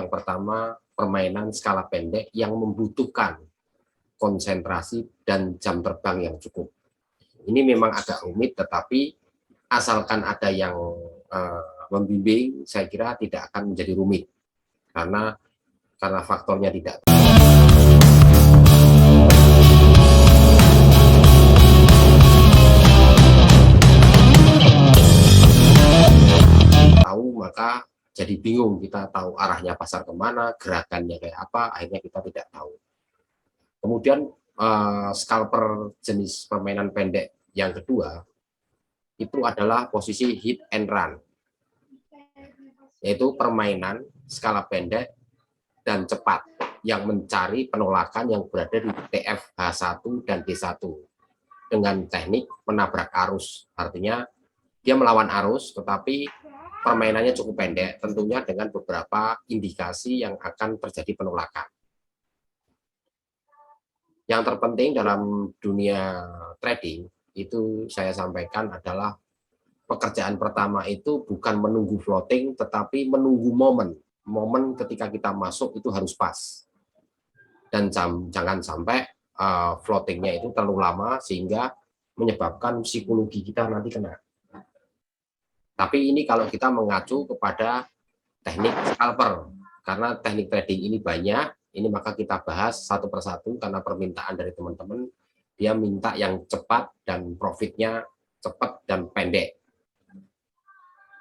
Yang pertama, permainan skala pendek yang membutuhkan konsentrasi dan jam terbang yang cukup. Ini memang agak rumit, tetapi asalkan ada yang membimbing, saya kira tidak akan menjadi rumit. Karena faktornya tidak tahu, maka jadi bingung. Kita tahu arahnya pasar kemana, gerakannya kayak apa, akhirnya kita tidak tahu. Kemudian scalper jenis permainan pendek yang kedua itu adalah posisi hit and run, yaitu permainan skala pendek dan cepat yang mencari penolakan yang berada di TFH1 dan D1 dengan teknik menabrak arus. Artinya dia melawan arus, tetapi permainannya cukup pendek, tentunya dengan beberapa indikasi yang akan terjadi penolakan. Yang terpenting dalam dunia trading itu saya sampaikan adalah pekerjaan pertama itu bukan menunggu floating, tetapi menunggu momen ketika kita masuk itu harus pas, dan jangan sampai floatingnya itu terlalu lama sehingga menyebabkan psikologi kita nanti kena. Tapi ini kalau kita mengacu kepada teknik scalper, karena teknik trading ini banyak, ini maka kita bahas satu persatu karena permintaan dari teman-teman, dia minta yang cepat dan profitnya cepat dan pendek.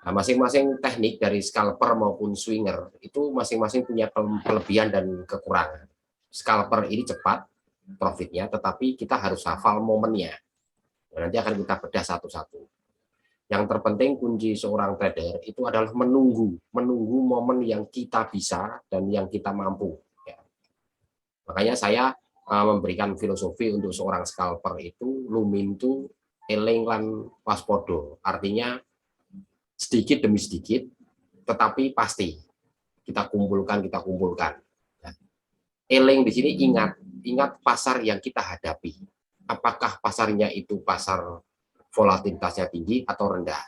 Nah, masing-masing teknik dari scalper maupun swinger itu masing-masing punya kelebihan dan kekurangan. Scalper ini cepat profitnya, tetapi kita harus hafal momennya. Nanti akan kita bedah satu-satu. Yang terpenting kunci seorang trader itu adalah menunggu momen yang kita bisa dan yang kita mampu. Ya. Makanya saya memberikan filosofi untuk seorang scalper itu lumintu eling lan waspodo, artinya sedikit demi sedikit, tetapi pasti kita kumpulkan. Ya. Eling di sini ingat pasar yang kita hadapi. Apakah pasarnya itu pasar volatilitasnya tinggi atau rendah.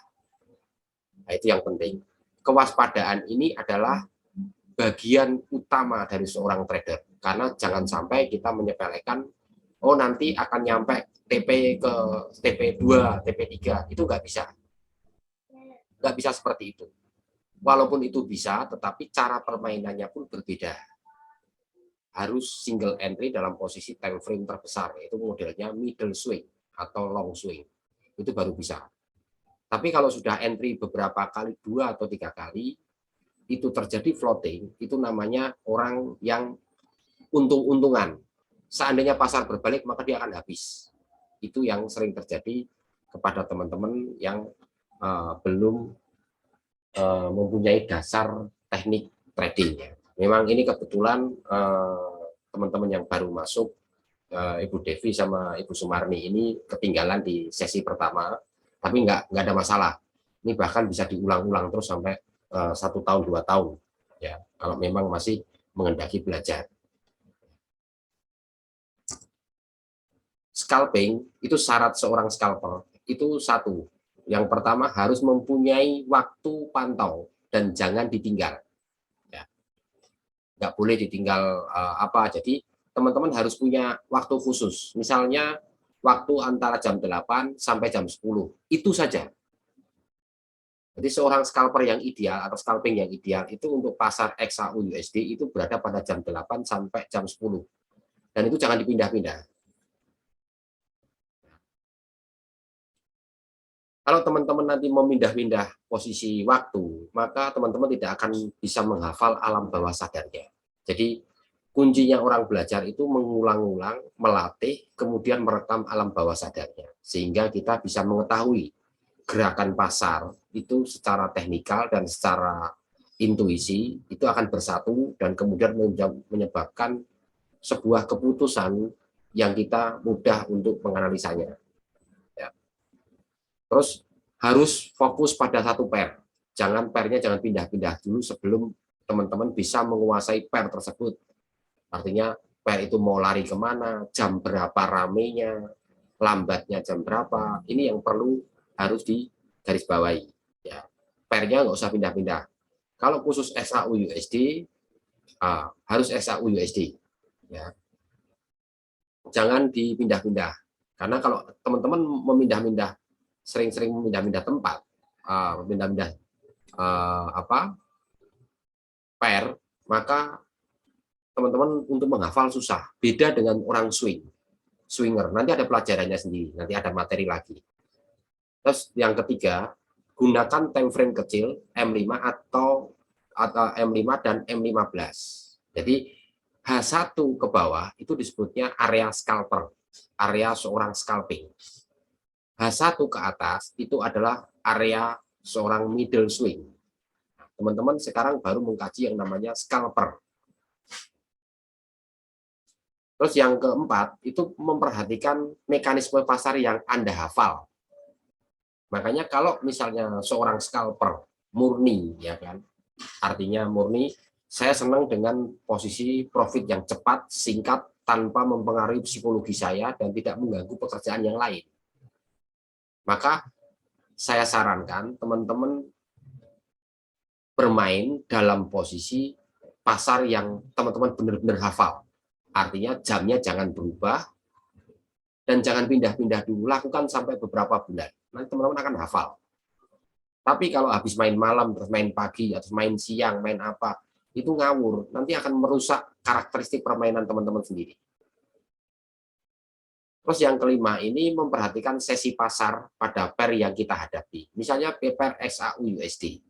Nah, itu yang penting. Kewaspadaan ini adalah bagian utama dari seorang trader. Karena jangan sampai kita menyepelekan, oh nanti akan nyampe TP ke TP2, TP3. Itu nggak bisa. Nggak bisa seperti itu. Walaupun itu bisa, tetapi cara permainannya pun berbeda. Harus single entry dalam posisi time frame terbesar, yaitu modelnya middle swing atau long swing. Itu baru bisa. Tapi kalau sudah entry beberapa kali, 2 atau 3 kali, itu terjadi floating, itu namanya orang yang untung-untungan. Seandainya pasar berbalik, maka dia akan habis. Itu yang sering terjadi kepada teman-teman yang belum mempunyai dasar teknik trading. Memang ini kebetulan teman-teman yang baru masuk, Ibu Devi sama Ibu Sumarni ini ketinggalan di sesi pertama, tapi nggak ada masalah. Ini bahkan bisa diulang-ulang terus sampai 1 tahun 2 tahun, ya kalau memang masih mengendaki belajar. Scalping itu syarat seorang scalper itu satu. Yang pertama harus mempunyai waktu pantau dan jangan ditinggal. Ya. Nggak boleh ditinggal Jadi teman-teman harus punya waktu khusus. Misalnya waktu antara jam 8 sampai jam 10. Itu saja. Jadi seorang scalper yang ideal atau scalping yang ideal itu untuk pasar XAU USD itu berada pada jam 8 sampai jam 10. Dan itu jangan dipindah-pindah. Kalau teman-teman nanti memindah-pindah posisi waktu, maka teman-teman tidak akan bisa menghafal alam bawah sadarnya. Jadi kuncinya orang belajar itu mengulang-ulang, melatih, kemudian merekam alam bawah sadarnya. Sehingga kita bisa mengetahui gerakan pasar itu secara teknikal dan secara intuisi itu akan bersatu dan kemudian menyebabkan sebuah keputusan yang kita mudah untuk menganalisanya. Ya. Terus harus fokus pada satu pair. Pairnya jangan pindah-pindah dulu sebelum teman-teman bisa menguasai pair tersebut. Artinya pair itu mau lari kemana, jam berapa ramenya, lambatnya jam berapa. Ini yang perlu harus digarisbawahi. Ya, pairnya nggak usah pindah-pindah. Kalau khusus XAU USD, harus XAU USD. Ya. Jangan dipindah-pindah. Karena kalau teman-teman memindah-mindah, sering-sering memindah-mindah tempat, memindah-mindah pair, maka teman-teman untuk menghafal susah. Beda dengan orang swinger. Nanti ada pelajarannya sendiri, nanti ada materi lagi. Terus yang ketiga, gunakan time frame kecil M5 atau M5 dan M15. Jadi H1 ke bawah itu disebutnya area scalper, area seorang scalping. H1 ke atas itu adalah area seorang middle swing. Teman-teman sekarang baru mengkaji yang namanya scalper. Terus yang keempat itu memperhatikan mekanisme pasar yang Anda hafal. Makanya kalau misalnya seorang scalper murni, ya kan, artinya murni, saya senang dengan posisi profit yang cepat, singkat, tanpa mempengaruhi psikologi saya dan tidak mengganggu pekerjaan yang lain. Maka saya sarankan teman-teman bermain dalam posisi pasar yang teman-teman benar-benar hafal. Artinya jamnya jangan berubah dan jangan pindah-pindah dulu, lakukan sampai beberapa bulan. Nanti teman-teman akan hafal. Tapi kalau habis main malam, terus main pagi, atau main siang, main apa, itu ngawur. Nanti akan merusak karakteristik permainan teman-teman sendiri. Terus yang kelima ini memperhatikan sesi pasar pada pair yang kita hadapi. Misalnya pair XAU USD.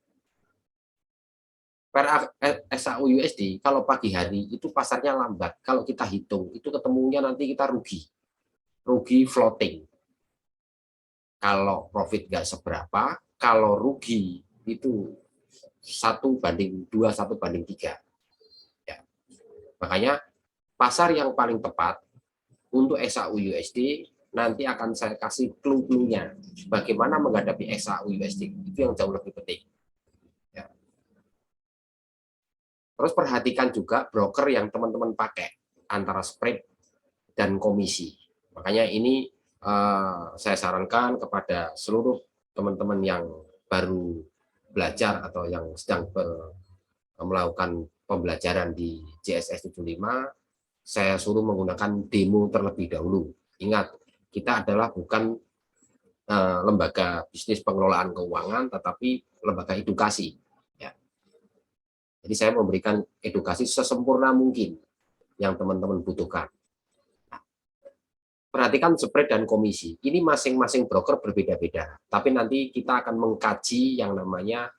Pair XAU USD kalau pagi hari itu pasarnya lambat. Kalau kita hitung itu ketemunya nanti kita rugi floating. Kalau profit nggak seberapa, kalau rugi itu 1/2, 1/3. Ya. Makanya pasar yang paling tepat untuk XAU USD nanti akan saya kasih clue-nya bagaimana menghadapi XAU USD. Itu yang jauh lebih penting. Ya. Terus perhatikan juga broker yang teman-teman pakai antara spread dan komisi. Makanya ini saya sarankan kepada seluruh teman-teman yang baru belajar atau yang sedang melakukan pembelajaran di JSS 75, saya suruh menggunakan demo terlebih dahulu. Ingat, kita adalah bukan lembaga bisnis pengelolaan keuangan, tetapi lembaga edukasi. Ya. Jadi saya memberikan edukasi sesempurna mungkin yang teman-teman butuhkan. Perhatikan spread dan komisi. Ini masing-masing broker berbeda-beda. Tapi nanti kita akan mengkaji yang namanya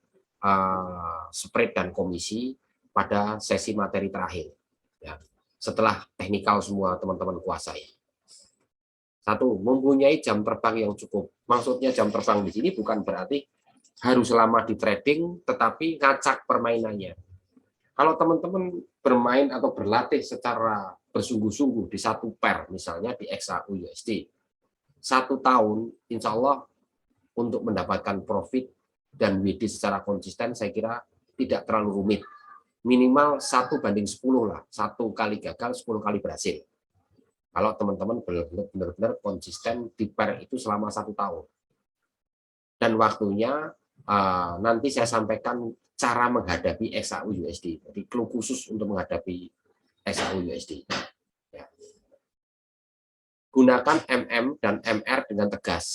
spread dan komisi pada sesi materi terakhir. Ya. Setelah teknikal semua teman-teman kuasai. Satu, mempunyai jam terbang yang cukup. Maksudnya jam terbang di sini bukan berarti harus lama di trading, tetapi ngacak permainannya. Kalau teman-teman bermain atau berlatih secara bersungguh-sungguh di satu pair, misalnya di XAU USD, 1 tahun, insya Allah untuk mendapatkan profit dan WD secara konsisten, saya kira tidak terlalu rumit. Minimal 1/10 lah, 1 kali gagal, 10 kali berhasil. Kalau teman-teman benar-benar konsisten di pair itu selama 1 tahun. Dan waktunya nanti saya sampaikan cara menghadapi XAU USD. Jadi clue khusus untuk menghadapi XAU USD. Ya. Gunakan MM dan MR dengan tegas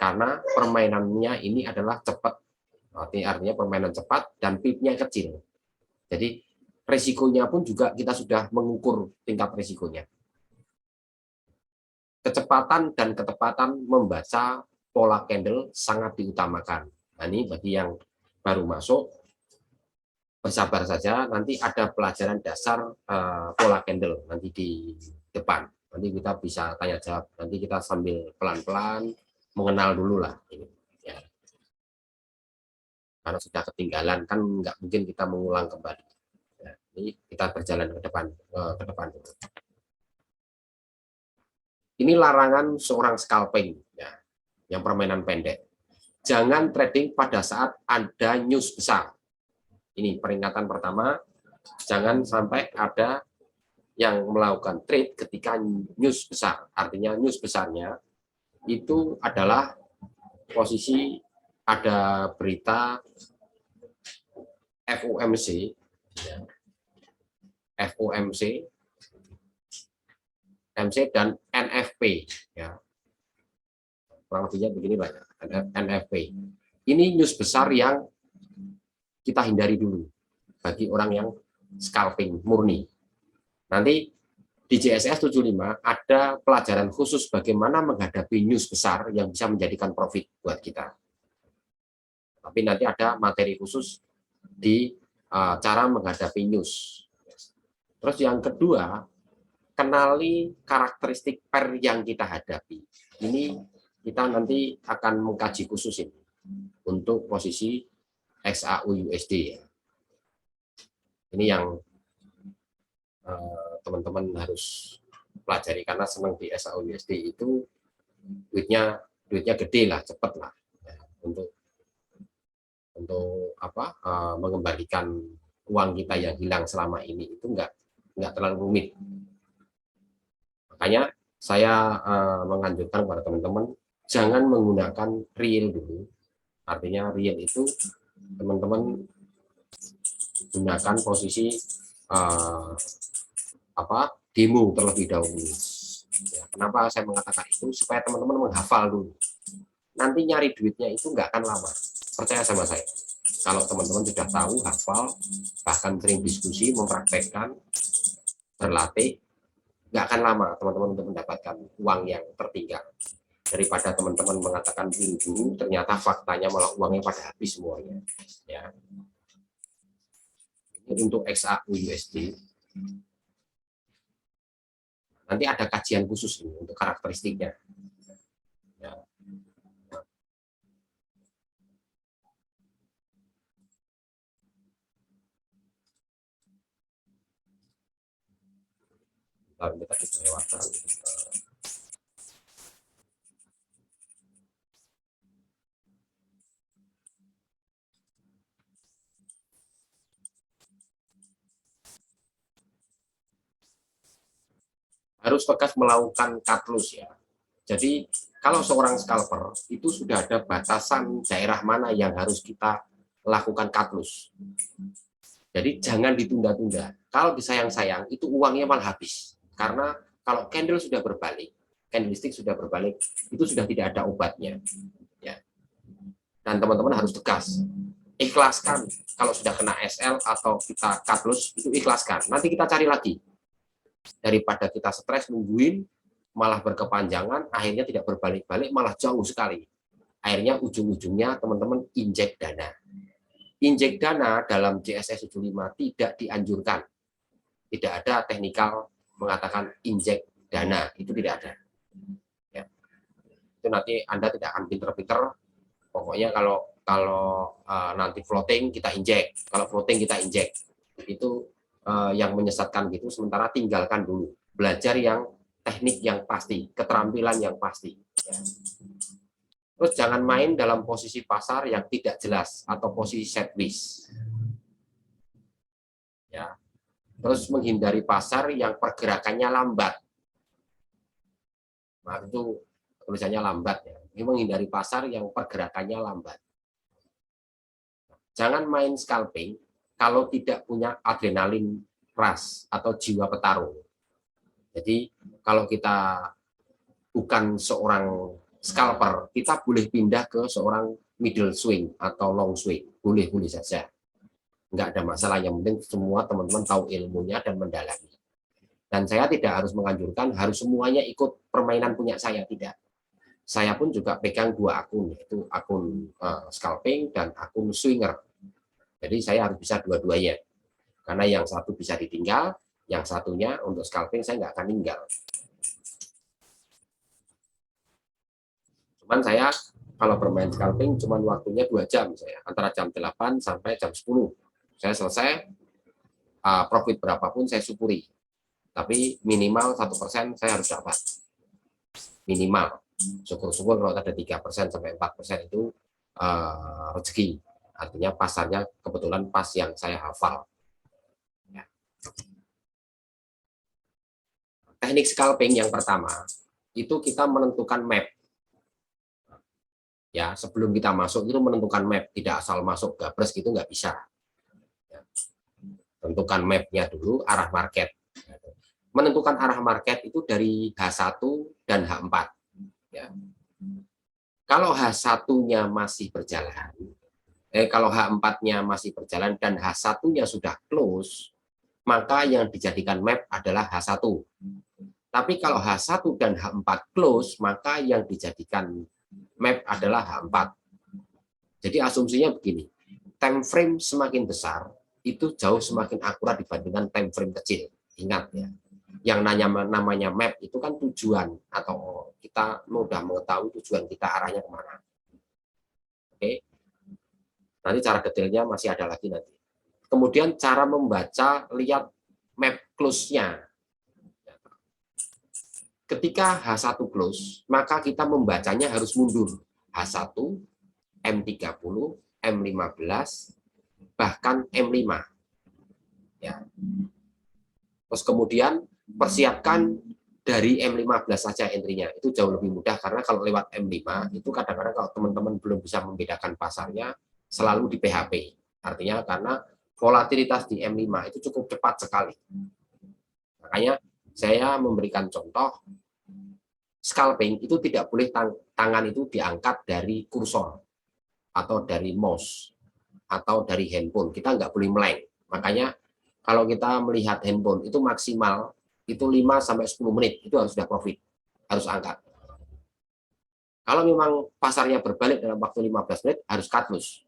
karena permainannya ini adalah cepat. Artinya permainan cepat dan pipnya kecil. Jadi risikonya pun juga kita sudah mengukur tingkat risikonya. Kecepatan dan ketepatan membaca pola candle sangat diutamakan. Nah, ini bagi yang baru masuk, bersabar saja, nanti ada pelajaran dasar pola candle nanti di depan. Nanti kita bisa tanya jawab, nanti kita sambil pelan-pelan mengenal dulu lah ini. Ya. Karena sudah ketinggalan kan nggak mungkin kita mengulang kembali. Ya, ini kita berjalan ke depan. Ini larangan seorang scalping, ya, yang permainan pendek. Jangan trading pada saat ada news besar. Ini peringatan pertama, jangan sampai ada yang melakukan trade ketika news besar. Artinya news besarnya itu adalah posisi ada berita FOMC, ya, FOMC, MC dan NFP ya. Kurang lebihnya begini Pak, ada NFP. Ini news besar yang kita hindari dulu bagi orang yang scalping murni. Nanti di JSS 75 ada pelajaran khusus bagaimana menghadapi news besar yang bisa menjadikan profit buat kita. Tapi nanti ada materi khusus di cara menghadapi news. Terus yang kedua, kenali karakteristik pair yang kita hadapi. Ini kita nanti akan mengkaji khusus ini untuk posisi XAU USD ya. Ini yang teman-teman harus pelajari karena senang di XAU USD itu duitnya gede lah, cepat lah ya, untuk mengembalikan uang kita yang hilang selama ini itu nggak terlalu rumit. Makanya saya menganjurkan kepada teman-teman jangan menggunakan real dulu. Artinya real itu teman-teman gunakan posisi demo terlebih dahulu. Ya, kenapa saya mengatakan itu? Supaya teman-teman menghafal dulu. Nanti nyari duitnya itu nggak akan lama. Percaya sama saya. Kalau teman-teman sudah tahu, hafal, bahkan sering diskusi, mempraktekkan, berlatih, nggak akan lama teman-teman untuk mendapatkan uang yang tertinggal. Daripada teman-teman mengatakan dulu, ternyata faktanya malah uangnya pada habis semuanya. Ya. Ini untuk XAU USD. Nanti ada kajian khusus ini untuk karakteristiknya. Ya. Lalu kita lewatkan. Harus tegas melakukan cut loss ya. Jadi kalau seorang scalper itu sudah ada batasan daerah mana yang harus kita lakukan cut loss. Jadi jangan ditunda-tunda. Kalau disayang-sayang itu uangnya malah habis. Karena kalau candle sudah berbalik, candlestick sudah berbalik, itu sudah tidak ada obatnya. Ya. Dan teman-teman harus tegas. Ikhlaskan kalau sudah kena SL atau kita cut loss itu ikhlaskan. Nanti kita cari lagi. Daripada kita stres nungguin malah berkepanjangan, akhirnya tidak berbalik-balik, malah jauh sekali. Akhirnya ujung-ujungnya teman-teman injek dana. Injek dana dalam JSS 75 tidak dianjurkan. Tidak ada teknikal mengatakan injek dana, itu tidak ada. Ya. Itu nanti Anda tidak akan pinter-pinter. Pokoknya kalau nanti floating kita injek, kalau floating kita injek. Itu yang menyesatkan gitu, sementara tinggalkan dulu. Belajar yang teknik yang pasti, keterampilan yang pasti. Ya. Terus jangan main dalam posisi pasar yang tidak jelas atau posisi sideways. Ya. Terus menghindari pasar yang pergerakannya lambat. Nah, itu tulisannya lambat ya. Ini menghindari pasar yang pergerakannya lambat. Jangan main scalping kalau tidak punya adrenalin rush atau jiwa petarung. Jadi kalau kita bukan seorang scalper, kita boleh pindah ke seorang middle swing atau long swing. Boleh-boleh saja. Nggak ada masalah, yang penting semua teman-teman tahu ilmunya dan mendalami. Dan saya tidak harus menganjurkan harus semuanya ikut permainan punya saya, tidak. Saya pun juga pegang dua akun, yaitu akun scalping dan akun swinger. Jadi saya harus bisa dua-duanya. Karena yang satu bisa ditinggal, yang satunya untuk scalping saya nggak akan tinggal. Cuman saya kalau bermain scalping cuman waktunya 2 jam, saya antara jam 8 sampai jam 10. Saya selesai, profit berapapun saya syukuri. Tapi minimal 1% saya harus dapat. Minimal. Syukur-syukur kalau ada 3% sampai 4% itu rezeki. Artinya pasarnya kebetulan pas yang saya hafal. Ya. Teknik scalping yang pertama, itu kita menentukan map. Ya, sebelum kita masuk itu menentukan map, tidak asal masuk gabres gitu nggak bisa. Ya. tentukan mapnya dulu, arah market. Menentukan arah market itu dari H1 dan H4. Ya. Kalau H1-nya masih berjalan, kalau H4-nya masih berjalan dan H1-nya sudah close, maka yang dijadikan map adalah H1. Tapi kalau H1 dan H4 close, maka yang dijadikan map adalah H4. Jadi asumsinya begini, time frame semakin besar, itu jauh semakin akurat dibandingkan time frame kecil. Ingat ya, yang namanya map itu kan tujuan, atau kita mudah mengetahui tujuan kita arahnya kemana. Oke, nanti cara detailnya masih ada lagi nanti. Kemudian cara membaca, lihat map close-nya. Ketika H1 close, maka kita membacanya harus mundur. H1, M30, M15, bahkan M5. Ya. Terus kemudian persiapkan dari M15 saja entry-nya. Itu jauh lebih mudah karena kalau lewat M5 itu kadang-kadang kalau teman-teman belum bisa membedakan pasarnya selalu di PHP. Artinya karena volatilitas di M5 itu cukup cepat sekali. Makanya saya memberikan contoh, scalping itu tidak boleh tangan itu diangkat dari kursor atau dari mouse atau dari handphone. Kita nggak boleh meleng. Makanya kalau kita melihat handphone itu maksimal itu 5-10 menit itu harus sudah profit, harus angkat. Kalau memang pasarnya berbalik dalam waktu 15 menit harus cut loss.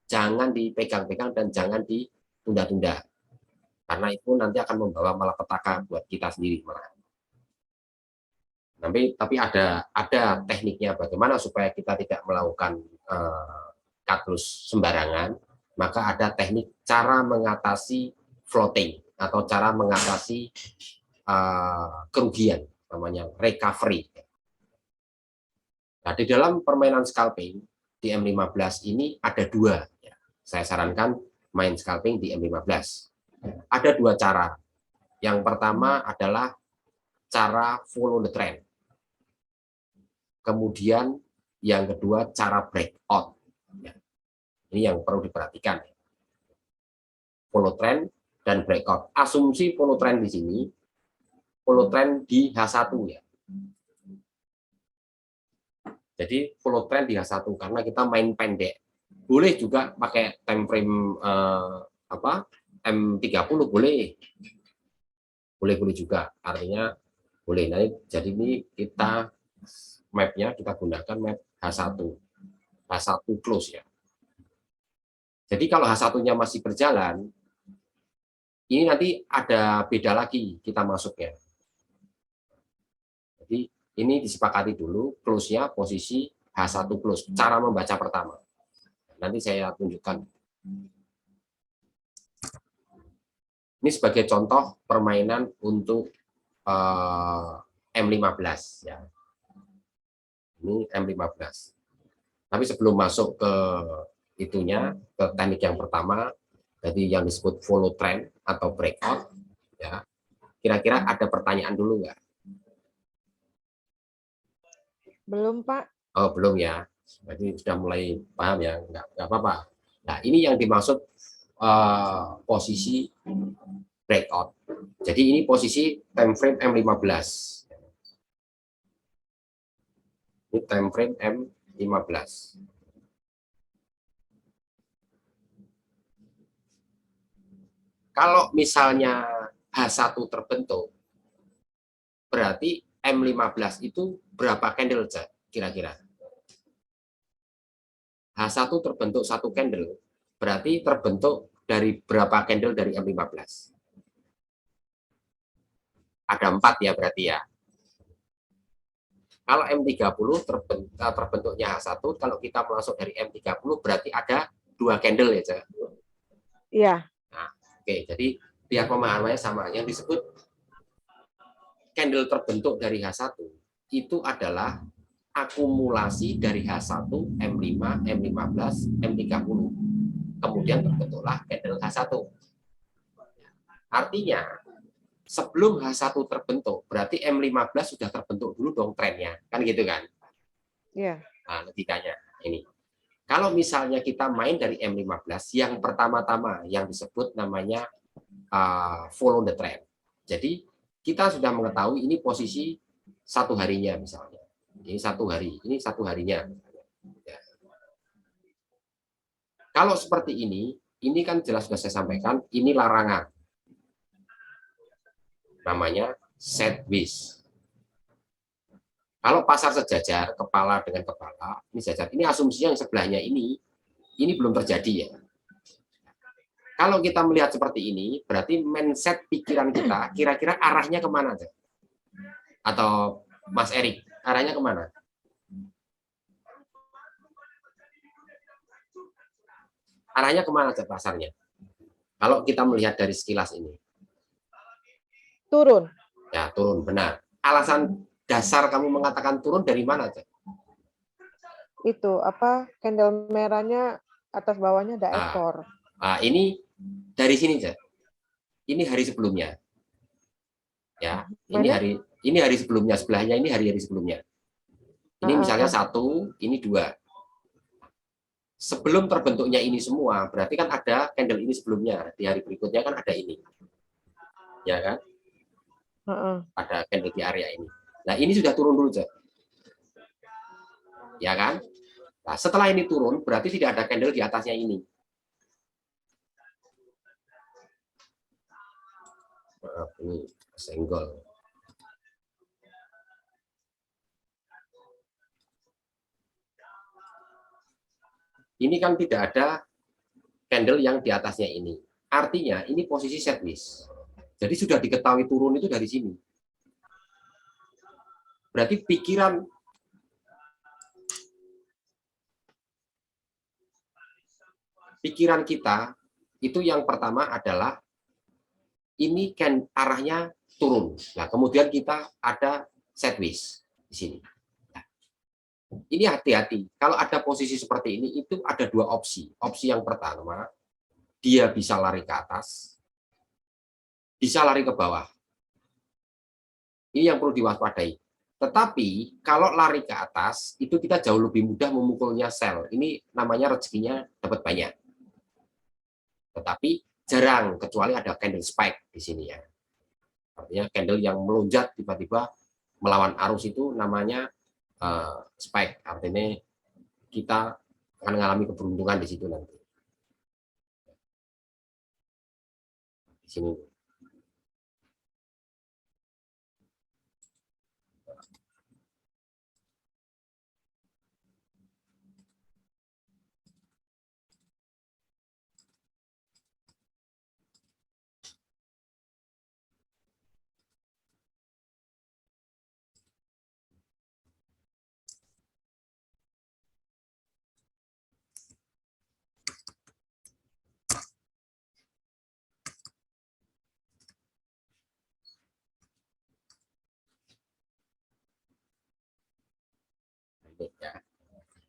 Jangan dipegang-pegang dan jangan ditunda-tunda. Karena itu nanti akan membawa malapetaka buat kita sendiri malah. Tapi ada tekniknya bagaimana supaya kita tidak melakukan cut loss sembarangan. Maka ada teknik cara mengatasi floating atau cara mengatasi kerugian, namanya recovery. Nah, di dalam permainan scalping di M15 ini ada dua. Saya sarankan main scalping di M15. Ada dua cara. Yang pertama adalah cara follow the trend. Kemudian yang kedua cara breakout. Ini yang perlu diperhatikan. Follow trend dan breakout. Asumsi follow trend di sini, follow trend di H1 ya. Jadi follow trend di H1 karena kita main pendek. Boleh juga pakai time frame M30 boleh. Boleh juga. Artinya boleh. Nah, jadi ini kita mapnya kita gunakan map H1. H1 close ya. Jadi kalau H1-nya masih berjalan, ini nanti ada beda lagi kita masuknya. Jadi ini disepakati dulu close-nya posisi H1 close. Cara membaca pertama. Nanti saya tunjukkan. Ini sebagai contoh permainan untuk M15 ya. Ini M15. Tapi sebelum masuk ke itunya, ke teknik yang pertama, jadi yang disebut follow trend atau breakout, ya. Kira-kira ada pertanyaan dulu nggak? Belum, Pak. Oh, belum ya. Jadi sudah mulai paham ya, nggak apa-apa. Nah, ini yang dimaksud posisi breakout. Jadi ini posisi time frame M15. Ini time frame M15. Kalau misalnya H1 terbentuk, berarti M15 itu berapa candle kira-kira? H1 terbentuk satu candle, berarti terbentuk dari berapa candle dari M15? Ada 4 ya berarti ya. Kalau M30 terbentuknya H1, kalau kita masuk dari M30 berarti ada 2 candle ya, Cak? Iya. Nah, oke, jadi biar pemahamannya sama. Yang disebut candle terbentuk dari H1 itu adalah akumulasi dari H1, M5, M15, M30. Kemudian terbentuklah candle H1. Artinya, sebelum H1 terbentuk, berarti M15 sudah terbentuk dulu dong trennya. Kan gitu kan? Iya. Nah, logikanya ini. Kalau misalnya kita main dari M15, yang pertama-tama yang disebut namanya follow the trend. Jadi kita sudah mengetahui ini posisi satu harinya misalnya. Ini satu hari, ini satu harinya. Ya. Kalau seperti ini kan jelas sudah saya sampaikan, ini larangan. Namanya sideways. Kalau pasar sejajar, kepala dengan kepala, ini sejajar. Ini asumsinya yang sebelahnya ini belum terjadi ya. Kalau kita melihat seperti ini, berarti mindset pikiran kita kira-kira arahnya kemana aja? Atau Mas Erik, arahnya kemana? Arahnya kemana aja pasarnya? Kalau kita melihat dari sekilas ini. Turun. Ya, turun, benar. Alasan dasar kamu mengatakan turun dari mana aja? Itu apa? Candle merahnya atas bawahnya ada ekor. Nah, ini dari sini aja. Ini hari sebelumnya. Ya, ini hari sebelumnya, sebelahnya ini hari sebelumnya. Ini misalnya 1, ini 2. Sebelum terbentuknya ini semua, berarti kan ada candle ini sebelumnya. Di hari berikutnya kan ada ini. Ya kan? Ada candle di area ini. Nah, ini sudah turun dulu, Cak. Ya kan? Nah, setelah ini turun, berarti tidak ada candle di atasnya ini. Maaf, ini senggol. Ini kan tidak ada candle yang di atasnya ini. Artinya ini posisi sideways. Jadi sudah diketahui turun itu dari sini. Berarti pikiran kita itu yang pertama adalah ini kan arahnya turun. Nah, kemudian kita ada sideways di sini. Nah, ini hati-hati. Kalau ada posisi seperti ini, itu ada 2 opsi. Opsi yang pertama, dia bisa lari ke atas, bisa lari ke bawah. Ini yang perlu diwaspadai. Tetapi kalau lari ke atas, itu kita jauh lebih mudah memukulnya sell. Ini namanya rezekinya dapat banyak. Tetapi jarang, kecuali ada candle spike di sini ya. Artinya candle yang melonjak tiba-tiba melawan arus itu namanya spike. Artinya kita akan mengalami keberuntungan di situ nanti. Di sini.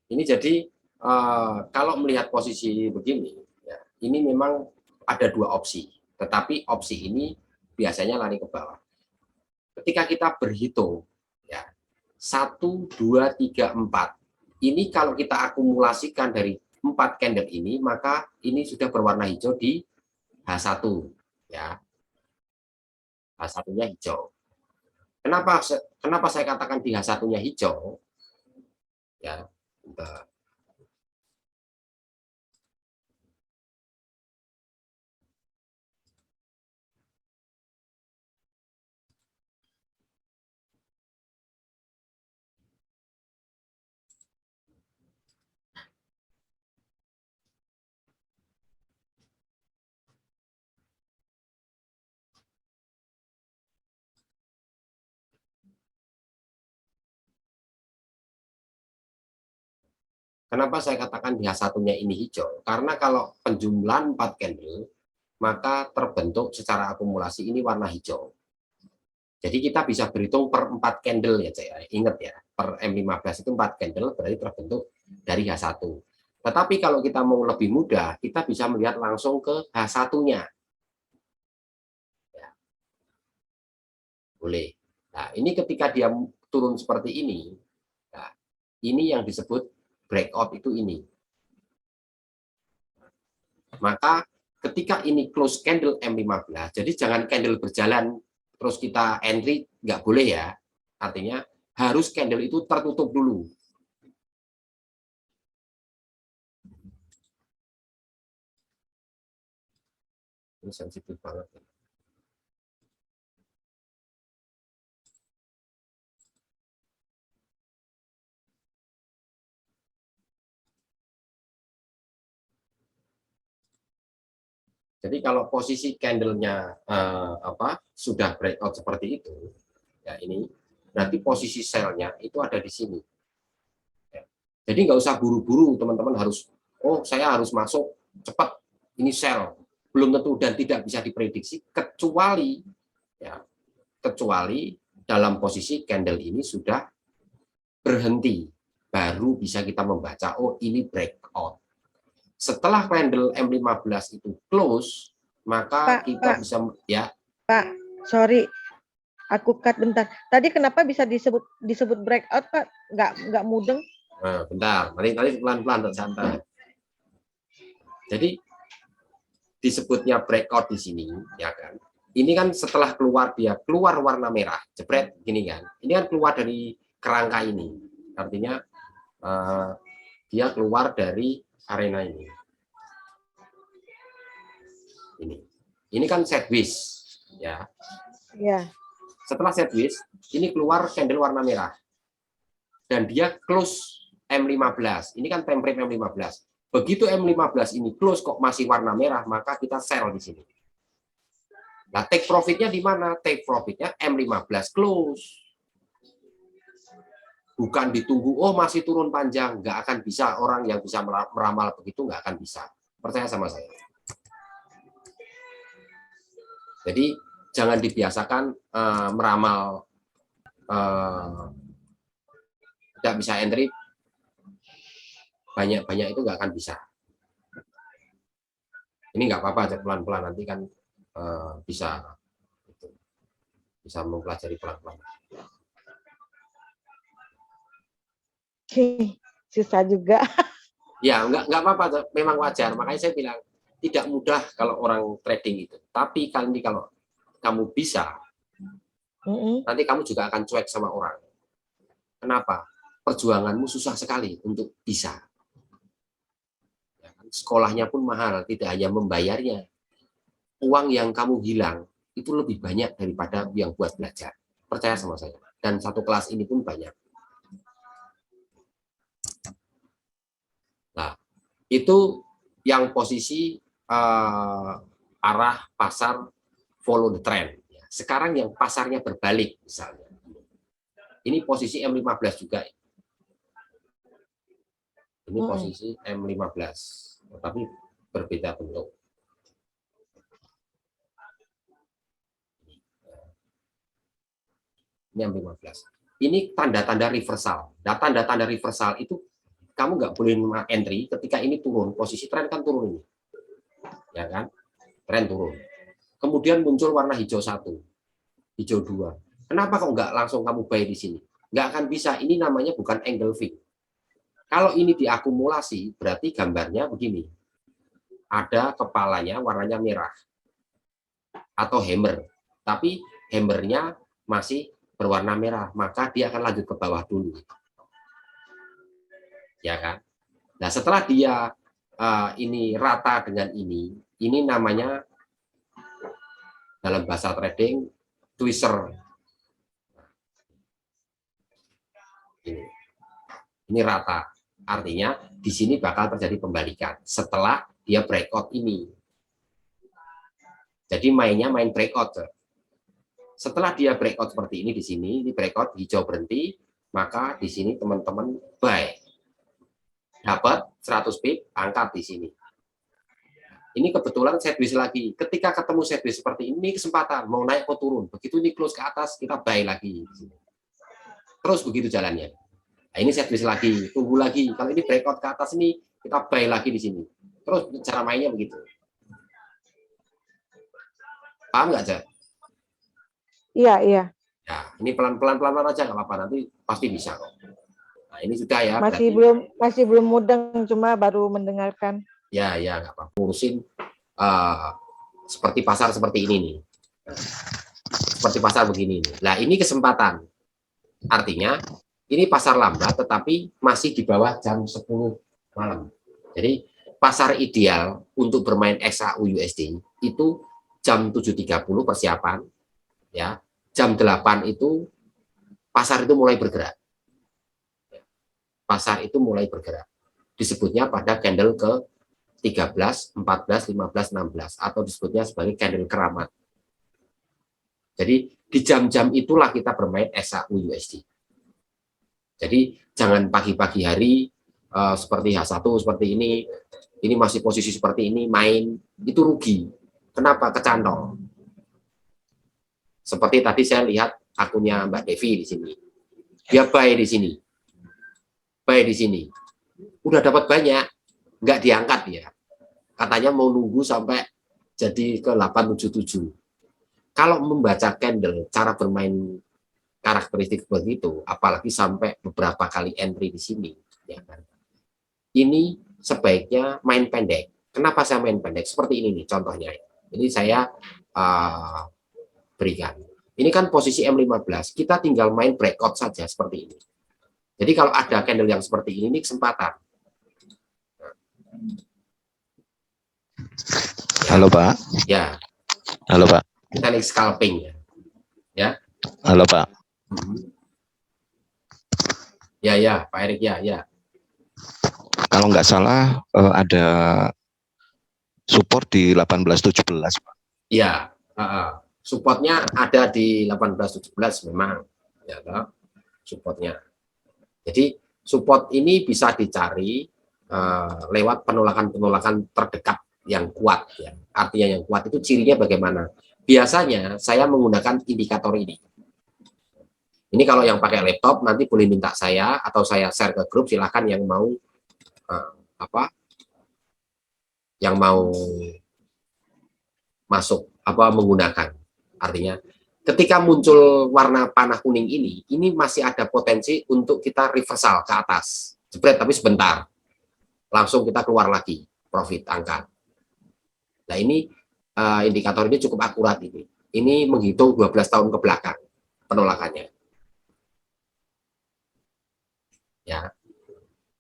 Ini jadi kalau melihat posisi begini, ya, ini memang ada 2 opsi. Tetapi opsi ini biasanya lari ke bawah. Ketika kita berhitung, ya 1, 2, 3, 4. Ini kalau kita akumulasikan dari 4 candle ini, maka ini sudah berwarna hijau di H1. Ya. H1-nya hijau. Kenapa saya katakan di H1-nya hijau? Ya, bentar. Kenapa saya katakan di H1-nya ini hijau? Karena kalau penjumlahan 4 candle, maka terbentuk secara akumulasi ini warna hijau. Jadi kita bisa berhitung per 4 candle ya, Cek. Ingat ya, per M15 itu 4 candle berarti terbentuk dari H1. Tetapi kalau kita mau lebih mudah, kita bisa melihat langsung ke H1-nya. Ya. Boleh. Nah, ini ketika dia turun seperti ini, nah, ini yang disebut breakout itu ini. Maka ketika ini close candle M15, jadi jangan candle berjalan terus kita entry, nggak boleh ya. Artinya harus candle itu tertutup dulu. Ini sensitif banget. Jadi kalau posisi candlenya sudah breakout seperti itu, ya ini berarti posisi sell-nya itu ada di sini. Ya. Jadi nggak usah buru-buru teman-teman harus, oh saya harus masuk cepat, ini sell. Belum tentu dan tidak bisa diprediksi kecuali dalam posisi candle ini sudah berhenti, baru bisa kita membaca, oh ini breakout. Setelah candle M15 itu close, maka kita bisa ya. Pak, sorry, aku cut bentar. Tadi kenapa bisa disebut breakout, Pak? Nggak mudeng? Nah, bentar, nanti pelan-pelan santai. Jadi disebutnya breakout di sini, ya kan? Ini kan setelah dia keluar warna merah, jepret gini kan? Ini kan keluar dari kerangka ini, artinya dia keluar dari arena ini. Ini kan sideways, ya. Ya. Setelah sideways, ini keluar candle warna merah. Dan dia close M15. Ini kan time frame M15. Begitu M15 ini close kok masih warna merah, maka kita sell di sini. Nah, take profitnya di mana? Take profitnya M15 close. Bukan ditunggu, oh masih turun panjang. Nggak akan bisa, orang yang bisa meramal begitu nggak akan bisa. Percaya sama saya. Jadi jangan dibiasakan meramal tidak bisa entry banyak itu nggak akan bisa. Ini nggak apa-apa, pelan-pelan nanti kan bisa mempelajari pelan-pelan. Susah juga. Ya nggak apa-apa, memang wajar. Makanya saya bilang tidak mudah kalau orang trading itu. Tapi kalau kamu bisa, nanti kamu juga akan cuek sama orang. Kenapa? Perjuanganmu susah sekali untuk bisa. Sekolahnya pun mahal, tidak hanya membayarnya. Uang yang kamu hilang itu lebih banyak daripada yang buat belajar. Percaya sama saya. Dan satu kelas ini pun banyak. Nah, itu yang posisi arah pasar follow the trend. Sekarang yang pasarnya berbalik misalnya. Ini posisi M15 juga. Ini posisi M15, tapi berbeda bentuk. Ini M15. Ini tanda-tanda reversal. Nah, tanda-tanda reversal itu kamu nggak boleh entry ketika ini turun. Posisi tren kan turun ini. Ya kan? Tren turun. Kemudian muncul warna hijau 1, hijau 2. Kenapa kok nggak langsung kamu buy di sini? Nggak akan bisa. Ini namanya bukan angle fix. Kalau ini diakumulasi, berarti gambarnya begini. Ada kepalanya warnanya merah. Atau hammer. Tapi hammernya masih berwarna merah. Maka dia akan lanjut ke bawah dulu. Ya kan? Nah, setelah dia ini rata dengan ini namanya dalam bahasa trading twister. Ini rata. Artinya di sini bakal terjadi pembalikan setelah dia breakout ini. Jadi mainnya main breakout. Setelah dia breakout seperti ini di sini, ini breakout hijau berhenti, maka di sini teman-teman buy. Dapat 100 pip, angkat di sini. Ini kebetulan sideways lagi. Ketika ketemu sideways seperti ini kesempatan mau naik atau turun. Begitu ini close ke atas, kita buy lagi. Terus begitu jalannya. Nah, ini sideways lagi, tunggu lagi. Kalau ini breakout ke atas ini, kita buy lagi di sini. Terus cara mainnya begitu. Paham nggak, Cak? Iya, iya. Ya, ini pelan-pelan aja nggak apa-apa. Nanti pasti bisa kok. Nah, ini sudah ya. Masih belum mudeng, cuma baru mendengarkan. Ya nggak apa-apa. Urusin seperti pasar seperti ini nih. Seperti pasar begini nih. Nah, ini kesempatan. Artinya ini pasar lambat tetapi masih di bawah jam 10 malam. Jadi pasar ideal untuk bermain XAU USD itu jam 7.30 persiapan, ya. Jam 8 itu pasar itu mulai bergerak. Pasar itu mulai bergerak. Disebutnya pada candle ke 13, 14, 15, 16 atau disebutnya sebagai candle keramat. Jadi di jam-jam itulah kita bermain XAU USD. Jadi jangan pagi-pagi hari seperti H1 seperti ini masih posisi seperti ini main, itu rugi. Kenapa? Kecantol. Seperti tadi saya lihat akunnya Mbak Devi di sini. Dia buy di sini. Buy di sini. Udah dapat banyak, nggak diangkat ya. Katanya mau nunggu sampai jadi ke 877. Kalau membaca candle, cara bermain karakteristik begitu, apalagi sampai beberapa kali entry di sini, ya kan? Ini sebaiknya main pendek. Kenapa saya main pendek? Seperti ini nih contohnya. Ini saya berikan. Ini kan posisi M15, kita tinggal main breakout saja seperti ini. Jadi kalau ada candle yang seperti ini kesempatan. Halo Pak. Ya. Halo Pak. Teknik scalping ya. Ya. Halo Pak. Ya, Pak Erik ya. Kalau nggak salah ada support di 1817 Pak. Iya, supportnya ada di 1817 memang, ya toh, supportnya. Jadi support ini bisa dicari lewat penolakan terdekat yang kuat, ya. Artinya yang kuat itu cirinya bagaimana? Biasanya saya menggunakan indikator ini. Ini kalau yang pakai laptop nanti boleh minta saya atau saya share ke grup, silahkan yang mau yang mau masuk menggunakan. Artinya ketika muncul warna panah kuning ini masih ada potensi untuk kita reversal ke atas. Jebret, tapi sebentar. Langsung kita keluar lagi profit angkat. Nah, ini indikator ini cukup akurat ini. Ini menghitung 12 tahun ke belakang penolakannya. Ya.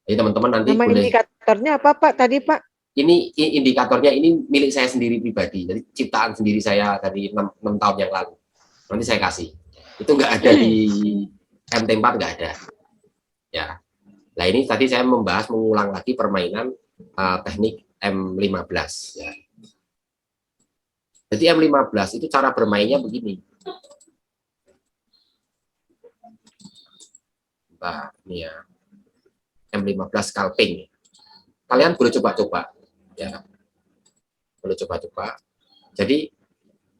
Jadi teman-teman nanti nama boleh. Indikatornya apa Pak tadi Pak? Ini indikatornya ini milik saya sendiri pribadi. Jadi ciptaan sendiri saya dari 6 tahun yang lalu. Nanti saya kasih. Itu nggak ada di MT4, nggak ada. Ya. Nah, ini tadi saya mengulang lagi permainan teknik M15 ya. Jadi M15 itu cara bermainnya begini. Nah, ini ya. M15 scalping. Kalian boleh coba-coba ya. Boleh coba-coba. Jadi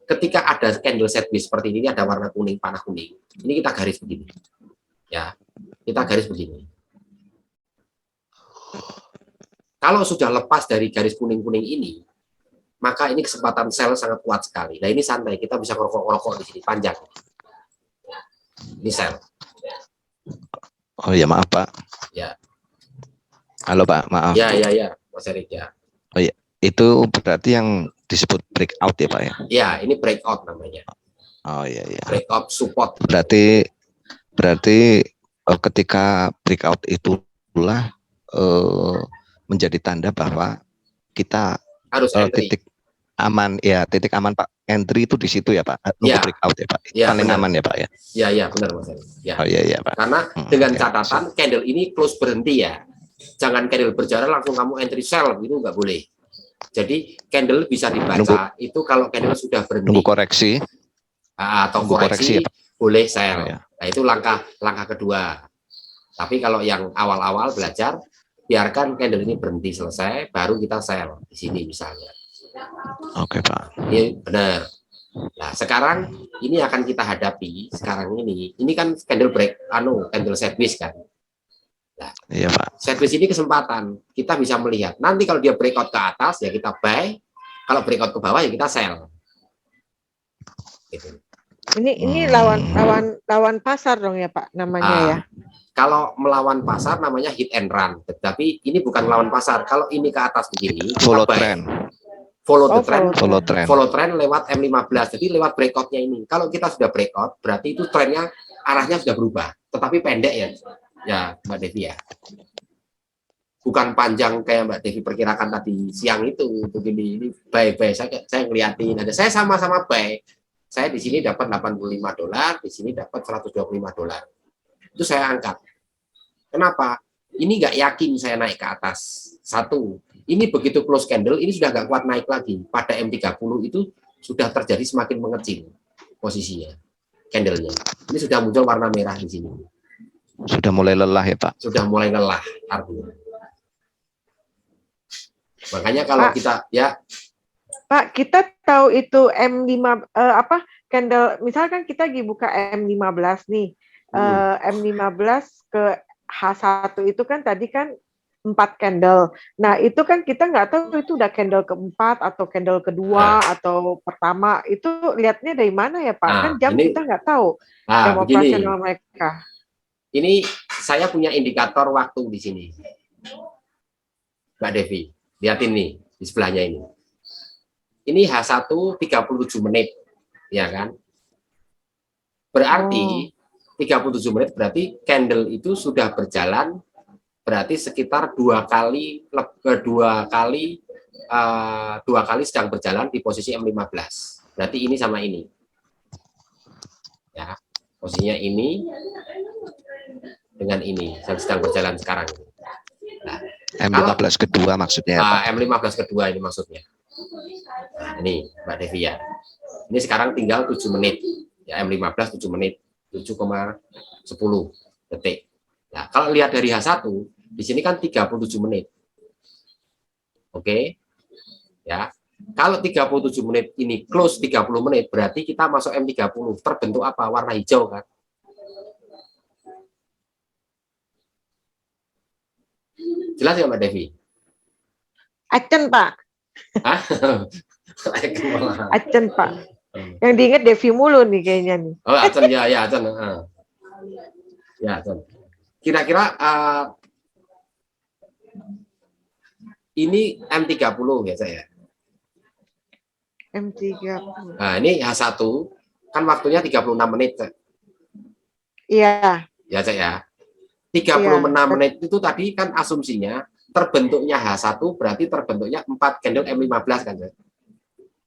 ketika ada candle sideways seperti ini ada warna kuning, panah kuning. Ini kita garis begini. Ya. Kita garis begini. Kalau sudah lepas dari garis kuning-kuning ini, maka ini kesempatan sell sangat kuat sekali. Nah, ini santai, kita bisa ngerokok-ngerokok di sini panjang. Ini sell. Oh ya, maaf Pak. Ya. Halo Pak, maaf. Ya, Mas Erik ya. Oh ya, itu berarti yang disebut breakout ya Pak ya? Ya, ini breakout namanya. Oh iya. Breakout support. Berarti ketika breakout itulah menjadi tanda bahwa kita harus titik aman ya, titik aman Pak. Entry itu di situ ya Pak. Nunggu breakout ya Pak. Ya, paling benar. Aman ya Pak ya. Ya, benar Mas Erik. Ya. Oh iya Pak. Karena dengan catatan candle ini close berhenti ya. Jangan candle berjalan langsung kamu entry sell, itu nggak boleh. Jadi candle bisa dibaca itu kalau candle sudah berhenti. Nunggu koreksi. Atau koreksi ya, boleh sell. Oh, ya. Nah, itu langkah kedua. Tapi kalau yang awal-awal belajar, biarkan candle ini berhenti selesai, baru kita sell di sini misalnya. Oke Pak. Ini benar. Nah, sekarang ini akan kita hadapi sekarang ini. Ini kan candle candle sideways kan. Nah, iya Pak. sideways ini kesempatan kita bisa melihat. Nanti kalau dia breakout ke atas ya kita buy, kalau breakout ke bawah ya kita sell. Gitu. Ini lawan pasar dong ya Pak namanya ya. Kalau melawan pasar namanya hit and run, tetapi ini bukan melawan pasar. Kalau ini ke atas begini, follow trend. follow the Oh, trend, Follow trend. follow trend lewat M15. Jadi lewat breakoutnya ini. Kalau kita sudah breakout, berarti itu trennya arahnya sudah berubah. Tetapi pendek ya Mbak Devi ya. Bukan panjang kayak Mbak Devi perkirakan tadi siang itu begini. Ini buy. Saya ngeliatin ada. Saya sama-sama buy. Saya di sini dapat $85, di sini dapat $125. Itu saya angkat. Kenapa? Ini nggak yakin saya naik ke atas. Satu, ini begitu close candle, ini sudah nggak kuat naik lagi. Pada M30 itu sudah terjadi semakin mengecil posisinya, candlenya. Ini sudah muncul warna merah di sini. Sudah mulai lelah ya Pak. Sudah mulai lelah artinya. Makanya kalau Pak, kita ya Pak, kita tahu itu M5 candle, misalkan kita lagi buka M15 nih. M15 ke H1 itu kan tadi kan 4 candle. Nah, itu kan kita nggak tahu itu udah candle keempat atau candle kedua atau pertama. Itu lihatnya dari mana ya Pak? Kan jam ini, kita nggak tahu jam begini, operasional mereka. Ini saya punya indikator waktu di sini. Mbak Devi, lihatin nih di sebelahnya ini. Ini H1 37 menit, ya kan? Berarti 37 menit berarti candle itu sudah berjalan berarti sekitar dua kali sedang berjalan di posisi M15. Berarti ini sama ini. Ya, posisinya ini dengan ini yang sedang berjalan sekarang. Nah, M15 kedua maksudnya ya, Pak. M15 kedua ini maksudnya. Nah, ini Mbak Devi ya. Ini sekarang tinggal 7 menit. Ya, M15 7 menit. 7,10 detik. Nah, kalau lihat dari H1, di sini kan 37 menit. Oke. Ya. Kalau 37 menit ini close 30 menit, berarti kita masuk M30. Terbentuk apa? Warna hijau kan? Jelas ya Mbak Devi? Acen Pak. Hah? Acen Pak. Yang diingat Devi mulu nih kayaknya nih. Oh, Acen ya, Acen. Ya, Acen. Kira-kira ini M30 ya saya. M30. Nah, ini H1 kan waktunya 36 menit. Iya. Ya, saya. 36 menit itu tadi kan asumsinya terbentuknya H1 berarti terbentuknya 4 candle M15 kan.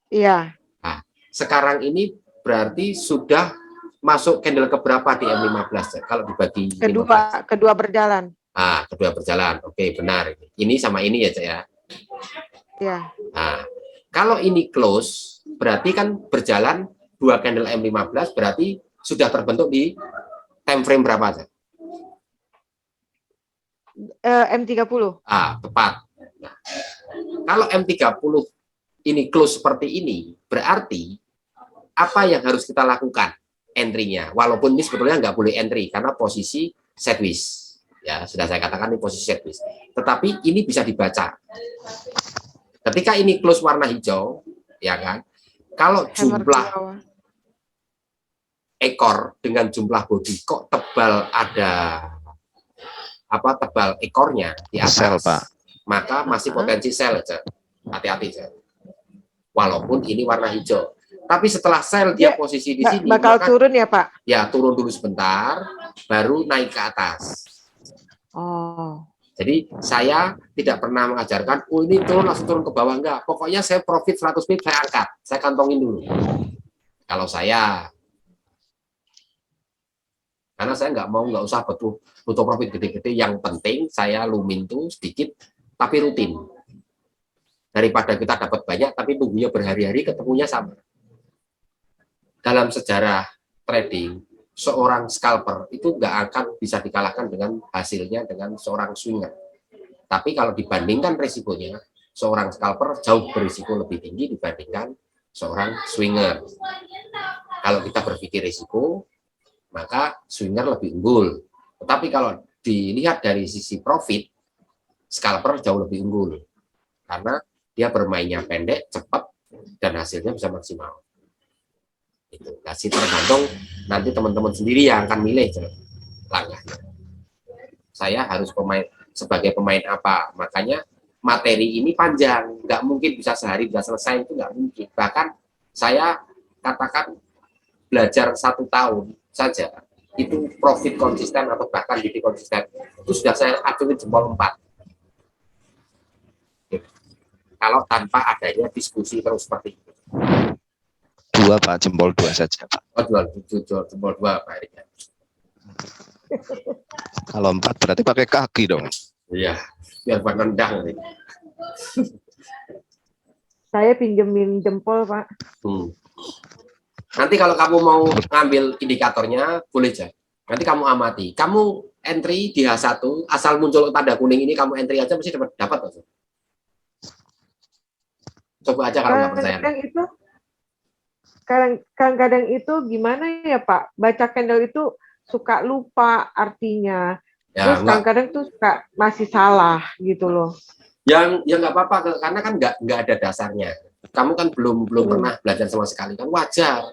Iya. Nah, sekarang ini berarti sudah masuk candle keberapa di M15 kalau dibagi kedua berjalan. Kedua berjalan. Oke, benar. Ini sama ini ya, Cak ya. Iya. Nah, kalau ini close berarti kan berjalan 2 candle M15 berarti sudah terbentuk di time frame berapa, Cak? M30. Tepat. Nah, kalau M30 ini close seperti ini, berarti apa yang harus kita lakukan entry-nya? Walaupun ini sebetulnya nggak boleh entry karena posisi sideways. Ya, sudah saya katakan ini posisi sideways. Tetapi ini bisa dibaca. Ketika ini close warna hijau, ya kan? Kalau jumlah ekor dengan jumlah body kok tebal tebal ekornya di atas, sell, Pak. Maka masih potensi sell aja. Hati-hati aja. Walaupun ini warna hijau. Tapi setelah sell dia posisi di sini bakal turun ya, Pak? Ya, turun dulu sebentar baru naik ke atas. Jadi saya tidak pernah mengajarkan ini turun langsung turun ke bawah, enggak. Pokoknya saya profit 100 pip saya angkat. Saya kantongin dulu. Kalau saya karena saya nggak usah butuh profit gede-gede, yang penting saya lumin tuh sedikit tapi rutin. Daripada kita dapat banyak tapi nunggunya berhari-hari ketemunya sama. Dalam sejarah trading, seorang scalper itu nggak akan bisa dikalahkan dengan hasilnya dengan seorang swinger. Tapi kalau dibandingkan risikonya, seorang scalper jauh berisiko lebih tinggi dibandingkan seorang swinger. Kalau kita berpikir risiko, maka swinger lebih unggul. Tetapi kalau dilihat dari sisi profit, scalper jauh lebih unggul. Karena dia bermainnya pendek, cepat, dan hasilnya bisa maksimal. Itu kasih tergantung nanti teman-teman sendiri yang akan milih langkahnya. Saya harus sebagai pemain apa? Makanya materi ini panjang, nggak mungkin bisa sehari bisa selesai, itu nggak mungkin. Bahkan saya katakan belajar 1 tahun saja itu profit konsisten atau bahkan jadi konsisten itu sudah saya acungin jempol 4. Kalau tanpa adanya diskusi terus seperti itu. 2 Pak, jempol 2 saja Pak. Oh, jempol 2 Pak Erik. Kalau 4 berarti pakai kaki dong. Iya, biar buat nendang. Saya pinjemin jempol, Pak. Nanti kalau kamu mau ngambil indikatornya, boleh aja. Nanti kamu amati. Kamu entry di H1, asal muncul tanda kuning ini, kamu entry aja mesti dapat. Coba aja kalau nggak percaya. Kadang-kadang itu gimana ya Pak? Baca candle itu suka lupa artinya. Ya, terus kadang-kadang tuh suka masih salah gitu loh. Yang nggak apa-apa, karena kan nggak ada dasarnya. Kamu kan belum pernah belajar sama sekali, kan wajar.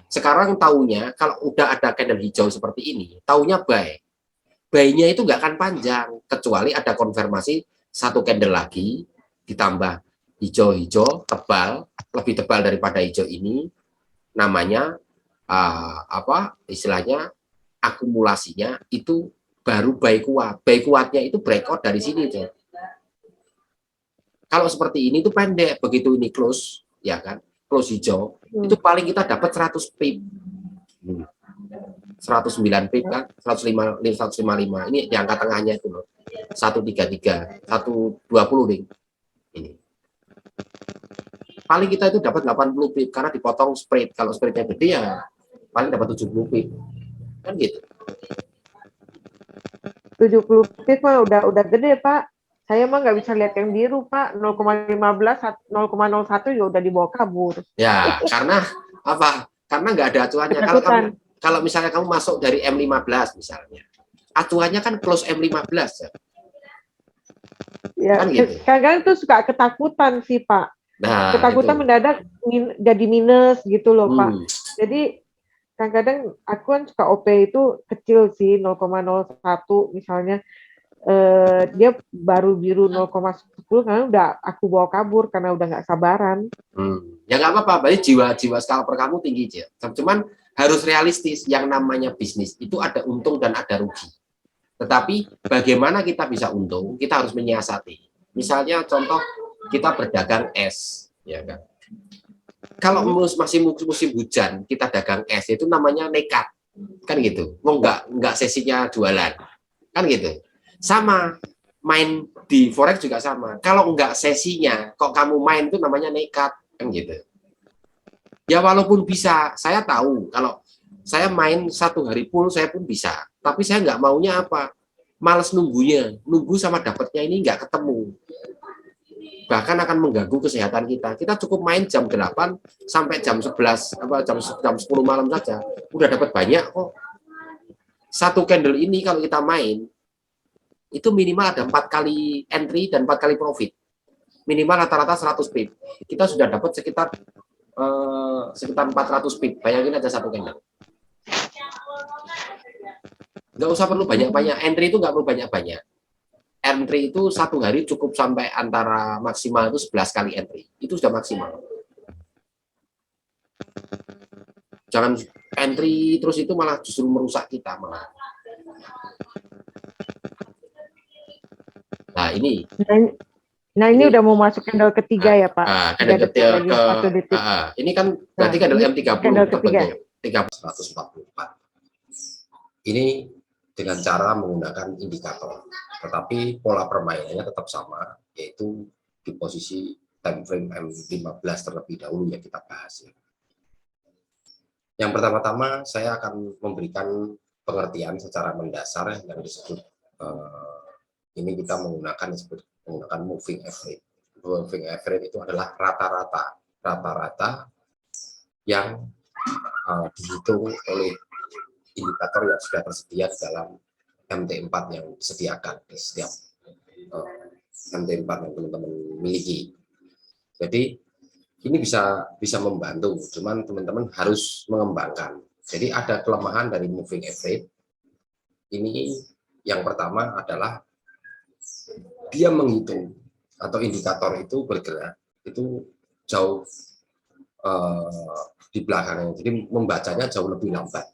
Sekarang taunya kalau udah ada candle hijau seperti ini, taunya buy. Buy-nya itu nggak akan panjang, kecuali ada konfirmasi 1 candle lagi ditambah hijau-hijau tebal, lebih tebal daripada hijau ini, namanya istilahnya akumulasinya itu baru buy kuat. Buy kuatnya itu breakout dari sini tuh. Kalau seperti ini tuh pendek, begitu ini close, ya kan, close hijau, itu paling kita dapat 100 pip. 109 pip kan, 155. Ini di angka tengahnya itu loh. 133, 120 nih. Ini. Paling kita itu dapat 80 pip karena dipotong spread. Kalau spreadnya gede ya paling dapat 70 pip. Kan gitu. 70 pip mah udah gede, Pak. Saya mah nggak bisa lihat yang biru, Pak. 0,15, 0,01 ya udah dibawa kabur. Ya, karena apa? Karena nggak ada acuannya. Kalau misalnya kamu masuk dari M15 misalnya, acuannya kan close M15 ya. Ya, kan gitu. Kadang tuh suka ketakutan sih, Pak. Nah, ketakutan itu mendadak jadi minus gitu loh, Pak. Jadi kadang-kadang aku kan suka OP itu kecil sih, 0,01 misalnya. Dia baru biru 0,10 karena udah aku bawa kabur karena udah nggak sabaran. Ya nggak apa-apa, berarti jiwa scalper kamu tinggi aja. Cuman harus realistis, yang namanya bisnis itu ada untung dan ada rugi. Tetapi bagaimana kita bisa untung, kita harus menyiasati. Misalnya contoh kita berdagang es, ya kan. Kalau masih musim hujan, kita dagang es itu namanya nekat, kan gitu. Mau nggak sesinya jualan, kan gitu. Sama main di forex juga sama. Kalau nggak sesinya, kok kamu main itu namanya nekat, kan gitu. Ya walaupun bisa, saya tahu kalau saya main 1 hari full saya pun bisa. Tapi saya nggak maunya apa? Males nunggunya, nunggu sama dapatnya ini nggak ketemu. Bahkan akan mengganggu kesehatan kita. Kita cukup main jam 8 sampai jam 11, jam 10 malam saja. Udah dapat banyak kok. 1 candle ini kalau kita main, itu minimal ada 4 kali entry dan 4 kali profit. Minimal rata-rata 100 pip. Kita sudah dapat sekitar 400 pip. Bayangin aja 1 candle. Nggak usah perlu banyak-banyak. Entry itu nggak perlu banyak-banyak. Entry itu 1 hari cukup sampai antara maksimal itu 11 kali entry. Itu sudah maksimal. Jangan entry terus, itu malah justru merusak kita malah. Nah ini. Nah ini udah mau masuk candle ketiga ya Pak. Candle ketiga ini kan berarti candle M30 terbentuk 144. Ini dengan cara menggunakan indikator, tetapi pola permainannya tetap sama, yaitu di posisi time frame M15 terlebih dahulu yang kita bahas. Yang pertama-tama saya akan memberikan pengertian secara mendasar yang disebut ini kita menggunakan moving average. Moving average itu adalah rata-rata yang dihitung oleh indikator yang sudah tersedia dalam MT4 yang disediakan di setiap MT4 yang teman-teman miliki. Jadi ini bisa membantu, cuman teman-teman harus mengembangkan. Jadi ada kelemahan dari moving average. Ini yang pertama adalah dia menghitung atau indikator itu bergerak itu jauh di belakangnya, jadi membacanya jauh lebih lambat.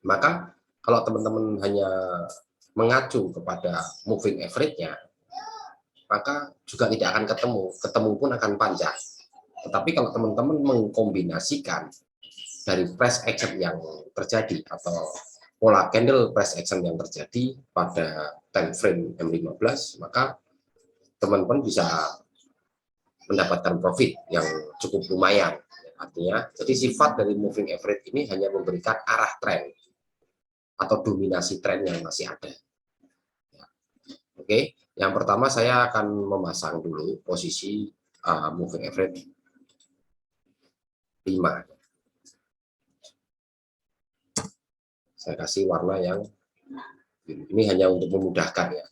Maka kalau teman-teman hanya mengacu kepada moving average-nya, maka juga tidak akan ketemu pun akan panjang. Tetapi kalau teman-teman mengkombinasikan dari price action yang terjadi atau pola candle price action yang terjadi pada time frame M15, maka teman-teman bisa mendapatkan profit yang cukup lumayan. Artinya, jadi sifat dari moving average ini hanya memberikan arah tren atau dominasi tren yang masih ada. Oke, yang pertama saya akan memasang dulu posisi moving average 5. Saya kasih warna yang ini hanya untuk memudahkan ya.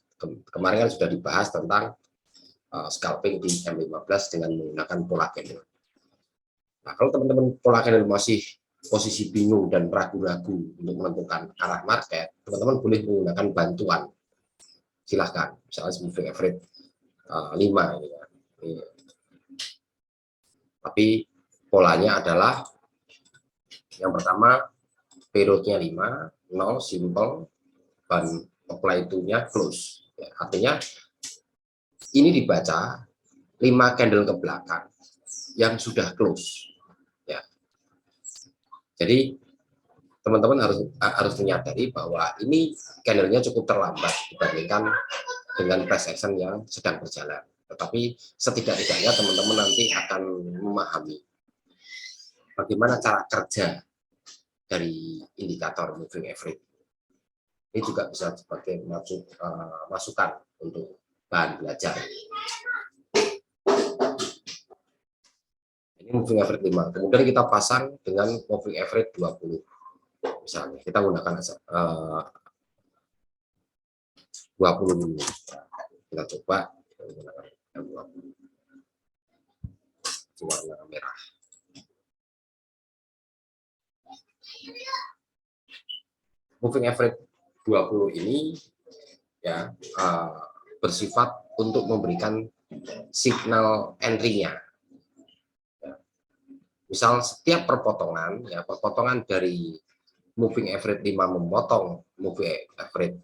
Kemarin kan sudah dibahas tentang scalping di M15 dengan menggunakan pola candle. Nah, kalau teman-teman pola candle masih posisi bingung dan ragu-ragu untuk menentukan arah market, teman-teman boleh menggunakan bantuan. Silahkan, misalnya moving average 5 ini ya. Tapi polanya adalah yang pertama periodnya 5, 0 simple, dan apply to-nya close. Ya, artinya ini dibaca 5 candle ke belakang yang sudah close. Ya. Jadi teman-teman harus menyadari bahwa ini candlenya cukup terlambat dibandingkan dengan price action yang sedang berjalan. Tetapi setidak-tidaknya teman-teman nanti akan memahami bagaimana cara kerja dari indikator moving average. Ini juga bisa sebagai masukan untuk bahan belajar. Ini moving average 5. Kemudian kita pasang dengan moving average 20. Misalnya kita gunakan 20 dulu. Kita coba menggunakan 20. Warna merah. Moving average 20 ini ya bersifat untuk memberikan signal entry-nya. Ya. Misal setiap perpotongan, ya perpotongan dari moving average 5 memotong moving average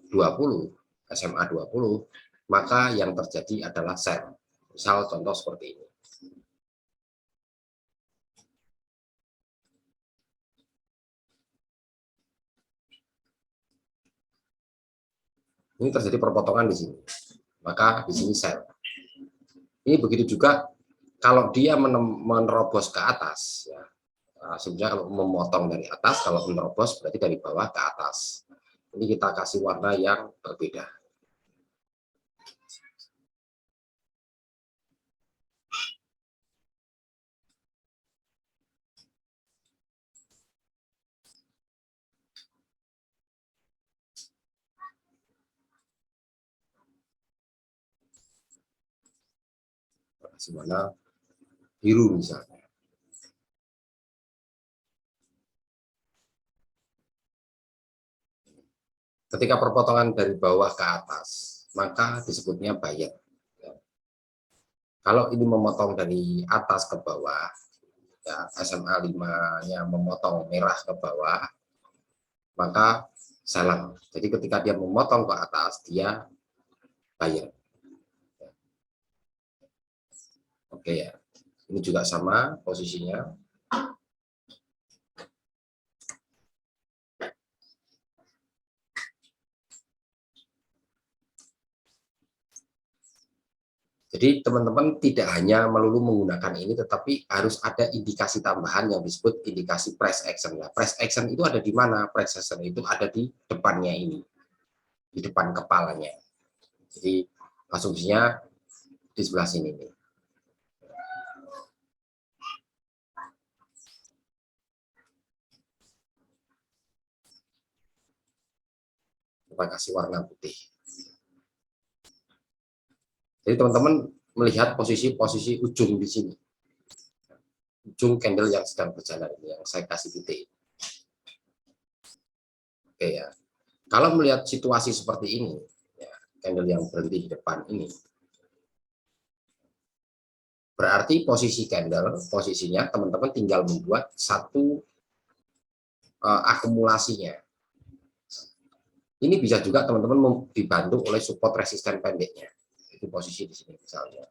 20, SMA 20, maka yang terjadi adalah sell. Misal contoh seperti ini. Ini terjadi perpotongan di sini, maka di sini sell. Ini begitu juga kalau dia menerobos ke atas, ya. Sebenarnya kalau memotong dari atas, kalau menerobos berarti dari bawah ke atas. Ini kita kasih warna yang berbeda. Semana biru misalnya. Ketika perpotongan dari bawah ke atas, maka disebutnya buyer. Kalau ini memotong dari atas ke bawah, ya, SMA 5-nya memotong merah ke bawah, maka seller. Jadi ketika dia memotong ke atas, dia buyer. Oke ya, ini juga sama posisinya. Jadi teman-teman tidak hanya melulu menggunakan ini, tetapi harus ada indikasi tambahan yang disebut indikasi price action. Nah, price action itu ada di mana? Price action itu ada di depannya ini, di depan kepalanya. Jadi asumsinya di sebelah sini nih. Kita kasih warna putih. Jadi teman-teman melihat posisi ujung di sini. Ujung candle yang sedang berjalan ini, yang saya kasih titik. Oke ya. Kalau melihat situasi seperti ini, ya, candle yang berhenti di depan ini. Berarti posisi candle, posisinya teman-teman tinggal membuat satu akumulasinya. Ini bisa juga teman-teman dibantu oleh support resisten pendeknya. Itu posisi di sini misalnya.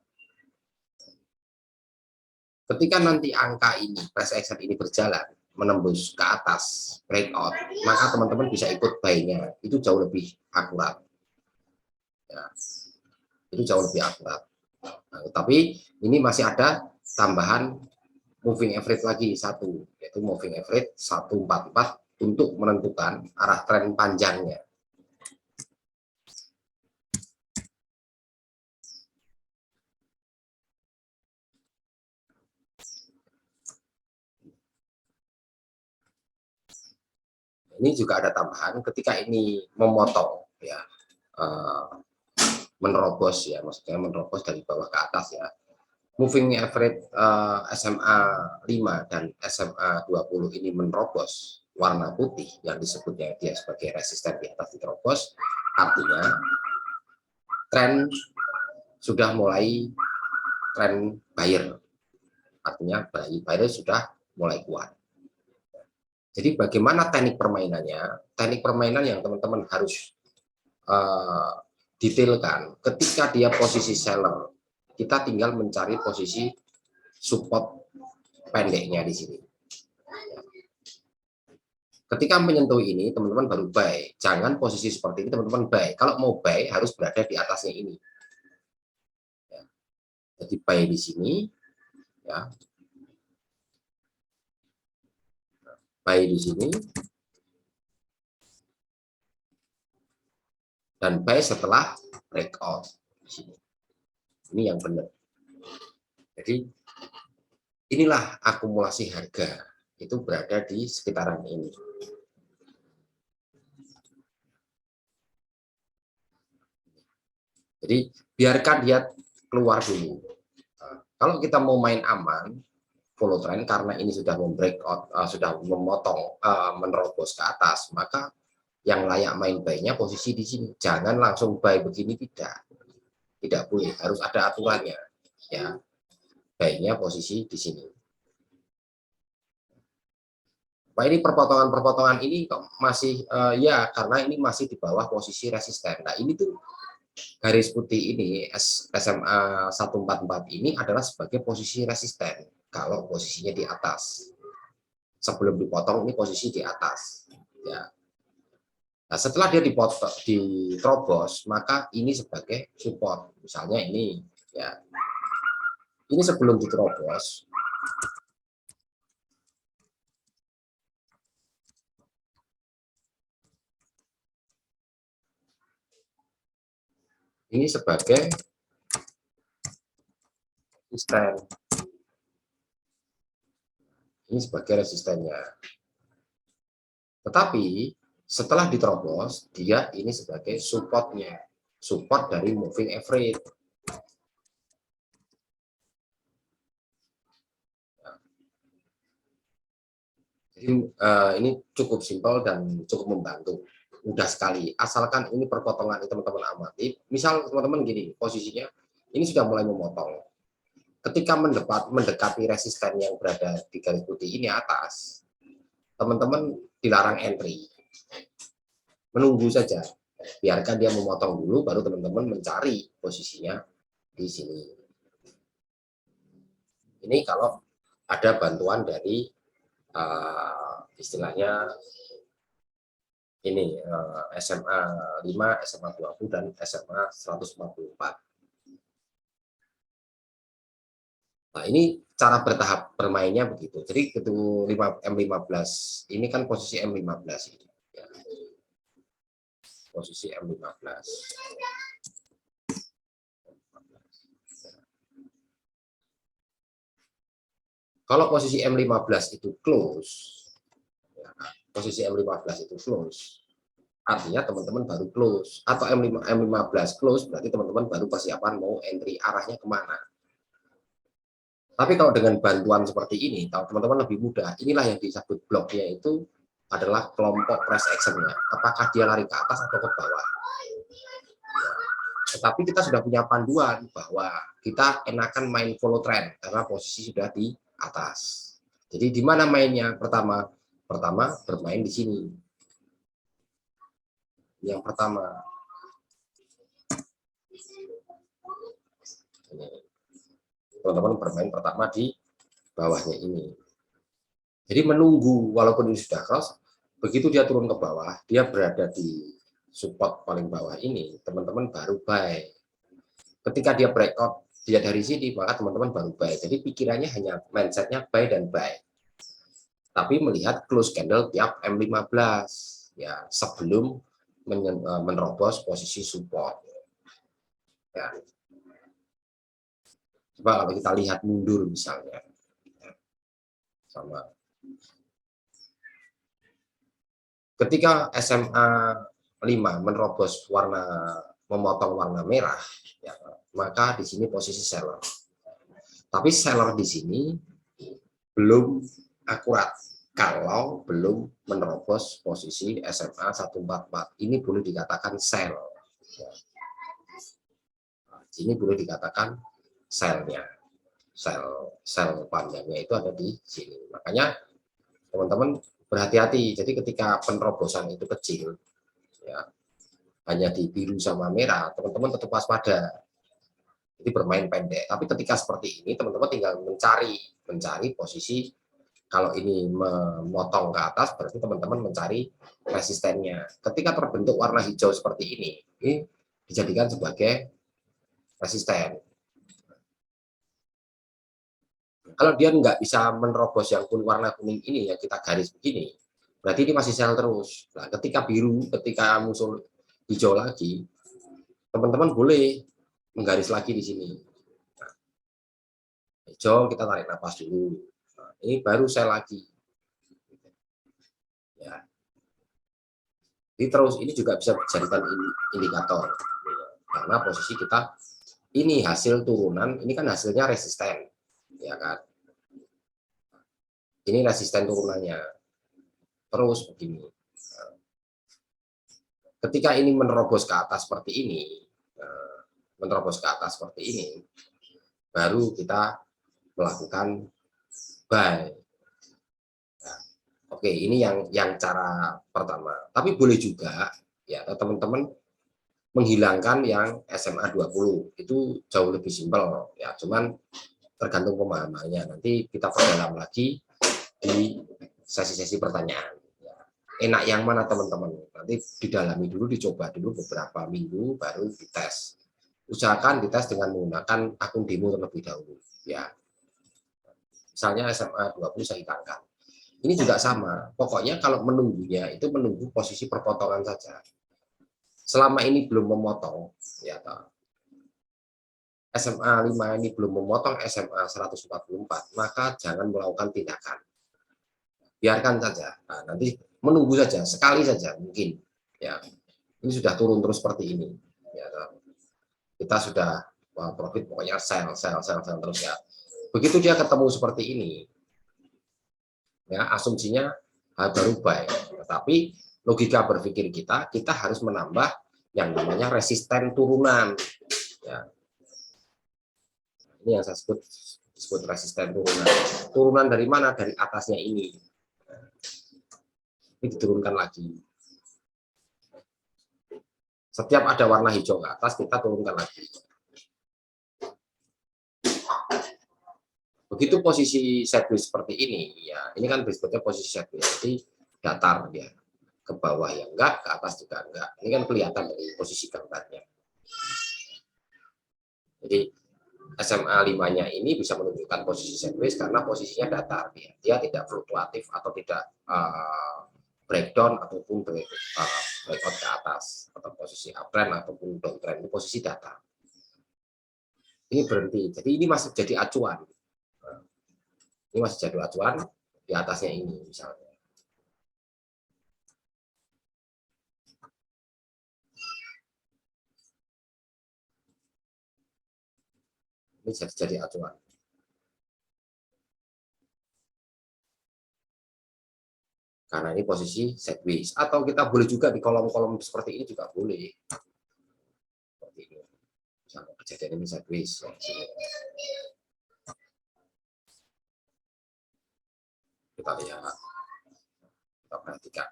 Ketika nanti angka ini, price action ini berjalan, menembus ke atas, breakout, maka teman-teman bisa ikut buy-nya. Itu jauh lebih akurat. Ya, itu jauh lebih akurat. Nah, tapi ini masih ada tambahan moving average lagi satu, yaitu moving average 144 untuk menentukan arah tren panjangnya. Ini juga ada tambahan ketika ini memotong, ya, menerobos, ya, maksudnya menerobos dari bawah ke atas, ya. Moving average SMA 5 dan SMA 20 ini menerobos warna putih yang disebutnya dia sebagai resisten di atas diterobos, artinya tren sudah mulai tren buyer, artinya buyer sudah mulai kuat. Jadi bagaimana teknik permainannya? Teknik permainan yang teman-teman harus detailkan. Ketika dia posisi seller, kita tinggal mencari posisi support pendeknya di sini. Ketika menyentuh ini, teman-teman baru buy. Jangan posisi seperti ini teman-teman buy. Kalau mau buy harus berada di atasnya ini. Jadi buy di sini, ya. Buy di sini. Dan buy setelah breakout di sini. Ini yang benar. Jadi inilah akumulasi harga, itu berada di sekitaran ini. Jadi biarkan dia keluar dulu. Kalau kita mau main aman, follow trend, karena ini sudah membreakout, sudah memotong, menerobos ke atas, maka yang layak main buy-nya posisi di sini. Jangan langsung buy begini, tidak boleh, harus ada aturannya, ya. Buy-nya posisi di sini. Pak, ini perpotongan ini kok masih ya, karena ini masih di bawah posisi resisten. Nah, ini tuh garis putih ini SMA 144 ini adalah sebagai posisi resisten kalau posisinya di atas. Sebelum dipotong ini posisi di atas, ya. Nah, setelah dia diterobos, maka ini sebagai support. Misalnya ini, ya. Ini sebelum diterobos. Ini sebagai resisten. Ini sebagai resistennya. Tetapi setelah diterobos, dia ini sebagai supportnya. Support dari moving average. Jadi ini cukup simpel dan cukup membantu. Mudah sekali. Asalkan ini perpotongan teman-teman amati. Misal teman-teman gini, posisinya ini sudah mulai memotong. Ketika mendekati resisten yang berada di garis putih ini atas, teman-teman dilarang entry. Menunggu saja. Biarkan dia memotong dulu, baru teman-teman mencari posisinya di sini. Ini kalau ada bantuan dari istilahnya ini SMA 5, SMA 20 dan SMA 144. Nah, ini cara bertahap bermainnya begitu. Jadi itu M15 ini kan posisi M15 ini. Ya. Posisi M15. Kalau posisi M15 itu close, ya, posisi M15 itu close, artinya teman-teman baru close. Atau M15 close, berarti teman-teman baru persiapan mau entry, arahnya kemana. Tapi kalau dengan bantuan seperti ini, teman-teman lebih mudah. Inilah yang disebut bloknya itu adalah kelompok price action-nya. Apakah dia lari ke atas atau ke bawah. Ya. Tetapi kita sudah punya panduan bahwa kita enakan main follow trend karena posisi sudah di atas. Jadi di mana mainnya? Pertama bermain di sini. Yang pertama. Teman-teman bermain pertama di bawahnya ini. Jadi menunggu walaupun ini sudah cross, begitu dia turun ke bawah, dia berada di support paling bawah ini, teman-teman baru buy. Ketika dia breakout, dia dari sini, maka teman-teman baru buy. Jadi pikirannya hanya mindsetnya buy dan buy. Tapi melihat close candle tiap M15 ya sebelum menerobos posisi support. Ya. Coba kalau kita lihat mundur misalnya, sama. Ketika SMA 5 menerobos memotong warna merah, ya, maka di sini posisi seller. Tapi seller di sini belum akurat kalau belum menerobos posisi SMA 144. Ini boleh dikatakan sell. Ya. Ini boleh dikatakan sell-nya. Sell panjangnya itu ada di sini. Makanya teman-teman berhati-hati. Jadi ketika penerobosan itu kecil, ya, hanya di biru sama merah, teman-teman tetap waspada. Jadi bermain pendek. Tapi ketika seperti ini, teman-teman tinggal mencari posisi. Kalau ini memotong ke atas, berarti teman-teman mencari resistennya. Ketika terbentuk warna hijau seperti ini dijadikan sebagai resisten. Kalau dia nggak bisa menerobos yang warna kuning ini, ya kita garis begini, berarti ini masih sell terus. Nah, ketika biru, ketika muncul hijau lagi, teman-teman boleh menggaris lagi di sini. Nah, hijau kita tarik nafas dulu. Nah, ini baru sell lagi. Ya. Jadi terus ini juga bisa dijadikan indikator. Karena posisi kita ini hasil turunan, ini kan hasilnya resisten, ya kan? Ini resisten turunannya. Terus begini. Ketika ini menerobos ke atas seperti ini, baru kita melakukan buy. Nah, oke, ini yang cara pertama. Tapi boleh juga ya teman-teman menghilangkan yang SMA 20. Itu jauh lebih simpel ya, cuman tergantung pemahamannya. Nanti kita perdalam lagi di sesi-sesi pertanyaan. Enak yang mana teman-teman? Nanti didalami dulu, dicoba dulu beberapa minggu, baru dites. Usahakan dites dengan menggunakan akun demo terlebih dahulu. Ya, misalnya SMA 20 saya hilangkan. Ini juga sama. Pokoknya kalau menunggunya itu menunggu posisi perpotongan saja. Selama ini belum memotong, ya SMA 5 ini belum memotong SMA 144, maka jangan melakukan tindakan. Biarkan saja. Nah, nanti menunggu saja, sekali saja mungkin. Ya, ini sudah turun terus seperti ini. Ya, kita sudah profit pokoknya sell terus ya. Begitu dia ketemu seperti ini, ya asumsinya baru buy. Tetapi logika berpikir kita harus menambah yang namanya resisten turunan. Ya. Ini yang saya disebut resisten turunan. Turunan dari mana? Dari atasnya ini. Ini diturunkan lagi. Setiap ada warna hijau ke atas, kita turunkan lagi. Begitu posisi sideways seperti ini, ya ini kan disebutnya posisi sideways, jadi datar ya, ke bawah ya enggak, ke atas juga enggak. Ini kan kelihatan dari posisi gambarnya. Jadi SMA 5-nya ini bisa menunjukkan posisi sideways karena posisinya datar, ya. Dia tidak fluktuatif atau tidak breakdown ataupun breakout ke atas, atau posisi uptrend ataupun downtrend, ini posisi datar. Ini berhenti, jadi ini masih jadi acuan. Ini masih jadi acuan di atasnya ini misalnya. Ini jadi acuan. Karena ini posisi sideways. Atau kita boleh juga di kolom-kolom seperti ini juga boleh. Seperti ini. Misalnya kejadian ini sideways. Kita lihat, kita perhatikan.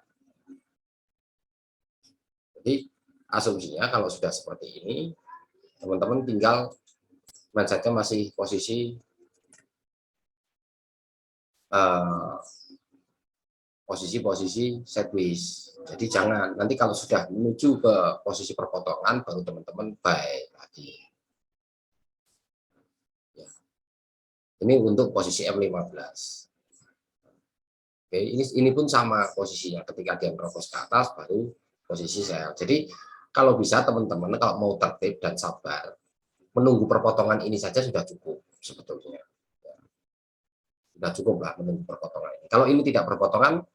Jadi asumsinya kalau sudah seperti ini, teman-teman tinggal mindsetnya masih posisi sideways. Jadi jangan, nanti kalau sudah menuju ke posisi perpotongan baru teman-teman buy lagi. Ya. Ini untuk posisi M15. Oke, ini pun sama posisinya, ketika dia merokos ke atas baru posisi sell. Jadi kalau bisa teman-teman kalau mau tertib dan sabar, menunggu perpotongan ini saja sudah cukup sebetulnya. Ya. Sudah cukup lah menunggu perpotongan ini. Kalau ini tidak perpotongan,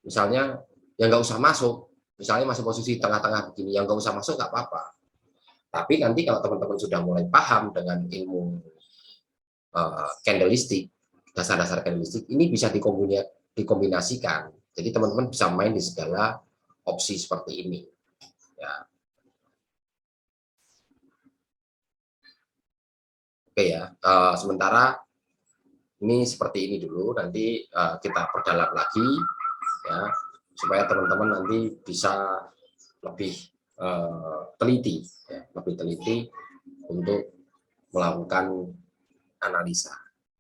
misalnya yang nggak usah masuk, misalnya masih posisi tengah-tengah begini, yang nggak usah masuk nggak apa-apa. Tapi nanti kalau teman-teman sudah mulai paham dengan ilmu candlestick, dasar-dasar candlestick, ini bisa dikombinasikan. Jadi teman-teman bisa main di segala opsi seperti ini. Ya. Oke ya. Sementara ini seperti ini dulu. Nanti kita perdalam lagi, ya, supaya teman-teman nanti bisa lebih teliti, ya, lebih teliti untuk melakukan analisa.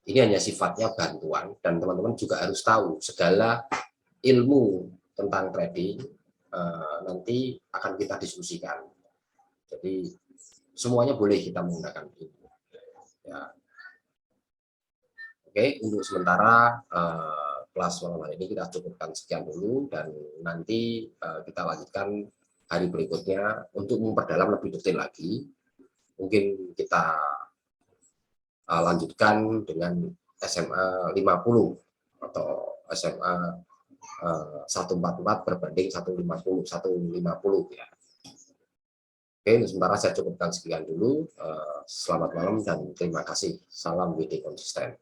Ini hanya sifatnya bantuan, dan teman-teman juga harus tahu segala ilmu tentang trading nanti akan kita diskusikan. Jadi semuanya boleh kita menggunakan ini. Ya. Oke, untuk sementara kelas malam hari ini kita cukupkan sekian dulu, dan nanti kita lanjutkan hari berikutnya untuk memperdalam lebih detail lagi. Mungkin kita lanjutkan dengan SMA 50 atau SMA 144 berbanding 150 ya. Oke, sementara saya cukupkan sekian dulu. Selamat malam dan terima kasih. Salam WD konsisten.